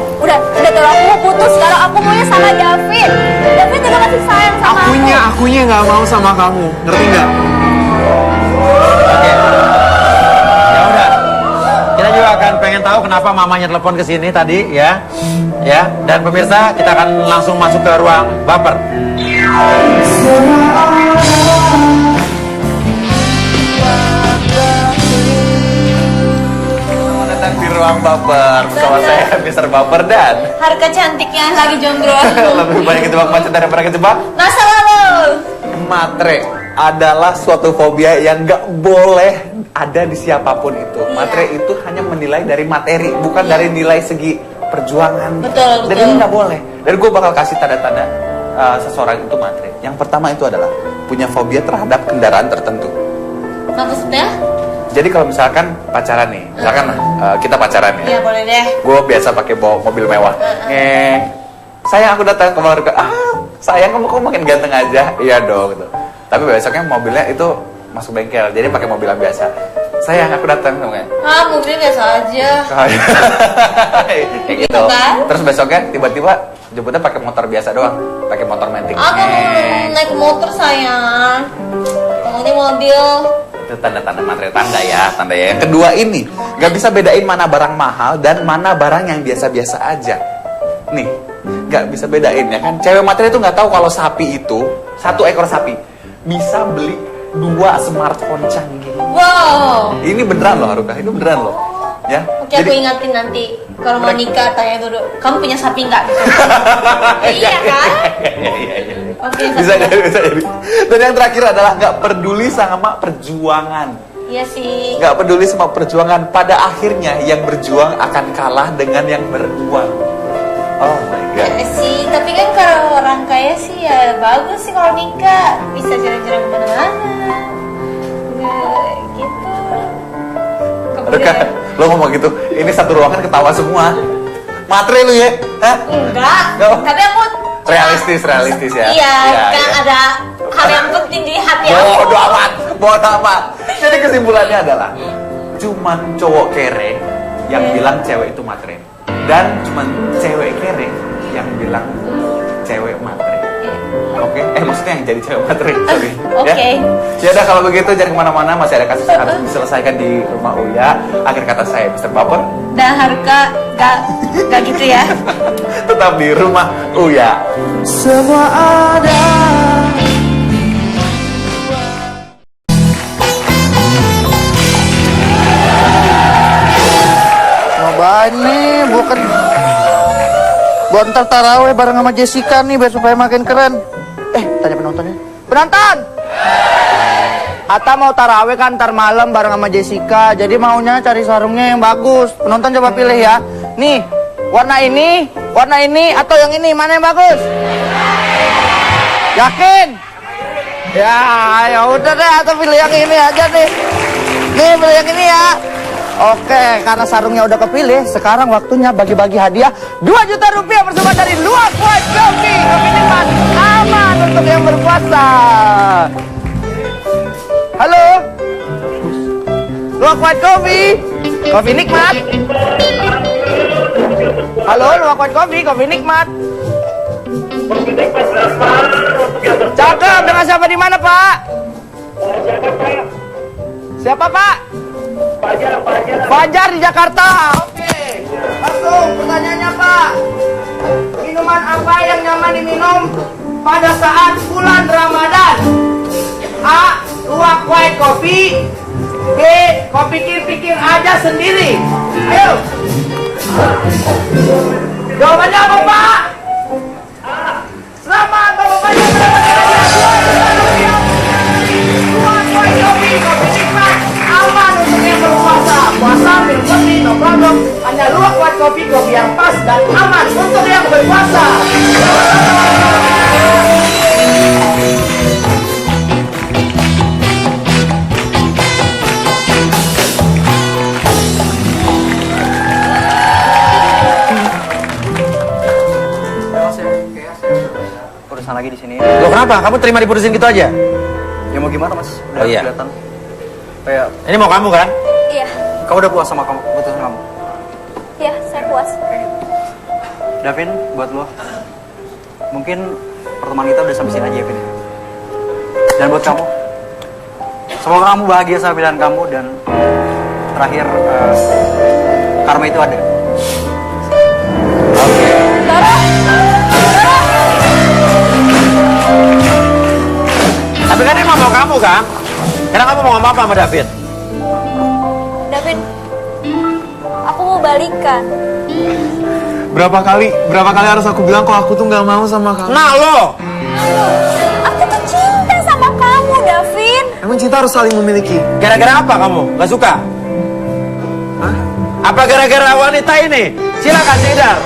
Toro, aku mau putus sekarang. Aku maunya sama David. David juga masih sayang sama Akunya nggak mau sama kamu, ngerti nggak? Oke. Ya udah. Kita juga akan pengen tahu kenapa mamanya telepon ke sini tadi ya. Ya, dan pemirsa kita akan langsung masuk ke ruang baper. Ruang Baper. Bersama saya Mr. Baper dan Harga cantiknya lagi jomblo. lebih banyak kejebak macet daripada kejebak Masa lalu. matre adalah suatu fobia yang nggak boleh ada di siapapun itu. Matre itu hanya menilai dari materi, bukan dari nilai segi perjuangan. Betul, Dan betul. ini nggak boleh. Dan gue bakal kasih tanda-tanda seseorang itu matre. Yang pertama itu adalah punya fobia terhadap kendaraan tertentu. Maksudnya? Jadi kalau misalkan pacaran nih, misalkan kita pacaran ya. Iya, boleh deh. Gue biasa pakai bawa mobil mewah. Sayang aku datang ke keluarga. Sayang kamu kok makin ganteng aja. Iya dong gitu. Tapi besoknya mobilnya itu masuk bengkel, jadi pakai mobil yang biasa. Sayang aku datang namanya. Mobilnya biasa aja. Kayak gitu. Kan? Terus besoknya tiba-tiba jemputnya pakai motor biasa doang, pakai motor metik. Aku mau naik motor sayang. Maunya mobil. Itu tanda-tanda matre, tanda ya. Yang kedua ini nggak bisa bedain mana barang mahal dan mana barang yang biasa-biasa aja. Nih, nggak bisa bedain ya kan. Cewek matre itu nggak tahu kalau sapi itu, satu ekor sapi bisa beli 2 smartphone canggih. Wow. Ini beneran loh Haruka, ini beneran loh. Ya. Oke, aku ingatin nanti kalau mau nikah tanya dulu, kamu punya sapi nggak? Gitu. Iya kan? Iya. Oke, Bisa jadi. Dan yang terakhir adalah nggak peduli sama perjuangan. Iya sih. Nggak peduli sama perjuangan. Pada akhirnya yang berjuang akan kalah dengan yang beruang. Oh my god. Ya sih, tapi kan kalau orang kaya sih ya bagus sih kalau nikah, bisa jalan-jalan kemana-mana. Gitu. Haruka, lo ngomong gitu, ini satu ruangan ketawa semua. Matre lu ya? Hah? Enggak. Tapi aku Realistis ya. Iya, kan iya. ada hal yang penting di hati aku. Bodoh amat. Jadi kesimpulannya adalah cuman cowok kere yang bilang cewek itu matre, dan cuman cewek kere yang bilang cewek matre. Oke, maksudnya yang jadi cewek matre, sorry. Oke. Ya udah kalau begitu jangan kemana-mana, masih ada kasus yang harus diselesaikan di rumah Uya. Akhir kata saya Mr. Baper. Dan Haruka gak gitu ya. Tetap di rumah Uya. Semua ada. Cobain nih, buat ntar taraweh bareng sama Jessica nih, biar supaya makin keren. Tanya penontonnya. Penonton! Ata mau taraweh kan ntar malam bareng sama Jessica, jadi maunya cari sarungnya yang bagus. Penonton coba pilih ya. Nih, warna ini, atau yang ini, mana yang bagus? Yakin? Ya udah deh, atau pilih yang ini aja nih. Nih, pilih yang ini ya. Oke, karena sarungnya udah kepilih, sekarang waktunya bagi-bagi hadiah 2 juta rupiah bersama dari Luwak White Coffee. Kopi nikmat, aman untuk yang berpuasa. Halo? Luwak White Coffee, kopi nikmat. Halo, Luwak White Coffee, kopi nikmat. Cakep, dengan siapa di mana, Pak? Siapa, Pak? Fajar di Jakarta. Oke. Langsung pertanyaannya, Pak. Minuman apa yang nyaman diminum pada saat bulan Ramadan? A. Luwak White Coffee. B. Kopi pikir aja sendiri. Ayo. Jawabannya apa, Pak? Selamat, Bapak-Bapak. Luwak White Coffee, kopi nikmat, aman untuk yang berpuasa. Puasa minum kopi, no problem. Hanya Luwak White Coffee, kopi yang pas dan aman untuk yang berpuasa. Urusan lagi di sini. Loh kenapa? Kamu terima diputusin gitu aja? Ya mau gimana, Mas? Udah Oh, iya. kelihatan. Kayak Ini mau kamu kan? Iya, kamu udah puas sama keputusan kamu. iya, saya puas. Davin, buat lo, mungkin pertemuan kita udah sampai sini aja ya, Vin. Dan buat kamu, semoga kamu bahagia sama pilihan kamu, dan terakhir karma itu ada. Tapi kan emang mau kamu kan? Karena kamu mau ngomong apa sama David? David, aku mau balikan. Berapa kali harus aku bilang kalau aku tuh nggak mau sama kamu? Nah lo, Aku tuh cinta sama kamu, Davin. Emang cinta harus saling memiliki? gara-gara apa kamu? Gak suka? Hah? Apa gara-gara wanita ini? Silakan Sidar.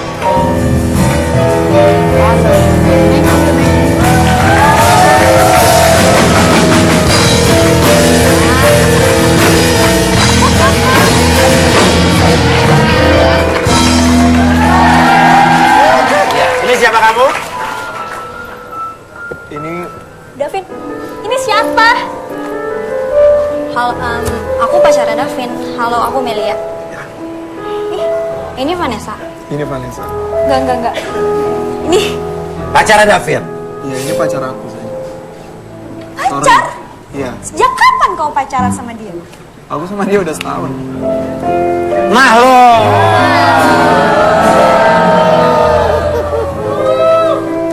Ya, ini siapa kamu? Ini Davin, ini siapa? Halo, aku pacarnya Davin. Halo, aku Melia. Ih, ini Vanessa. Vanessa. Enggak. Ini Pacarnya Davin. Iya, ini pacar aku sayang. pacar? Iya, Sejak kapan kau pacaran sama dia? aku sama dia udah setahun. Nah lo.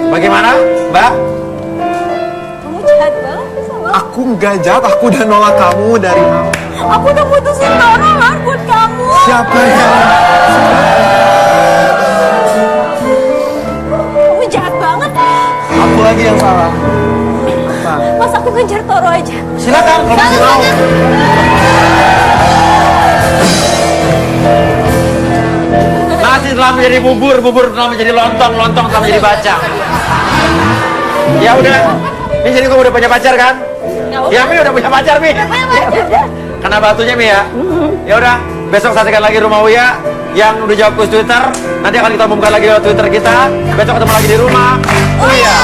Bagaimana, Mbak? Kamu jahat banget sama aku. Aku nggak jahat, aku udah nolak kamu dari awal. Aku udah putusin Toro lah buat kamu. Siapa yang? Kamu jahat banget. Aku lagi yang salah. Apa? Mas aku kejar Toro aja. Silakan kalau masih mau. Nasi telah menjadi bubur, bubur telah menjadi lontong, lontong telah menjadi bacang. Ya udah, ini jadi kamu udah punya pacar kan? Ya Mi udah punya pacar Mi. Kena batunya Mi ya. Ya udah, besok saksikan lagi Rumah Uya yang udah jawab kuis Twitter. Nanti akan kita umumkan lagi lewat Twitter kita. Besok ketemu lagi di Rumah Uya.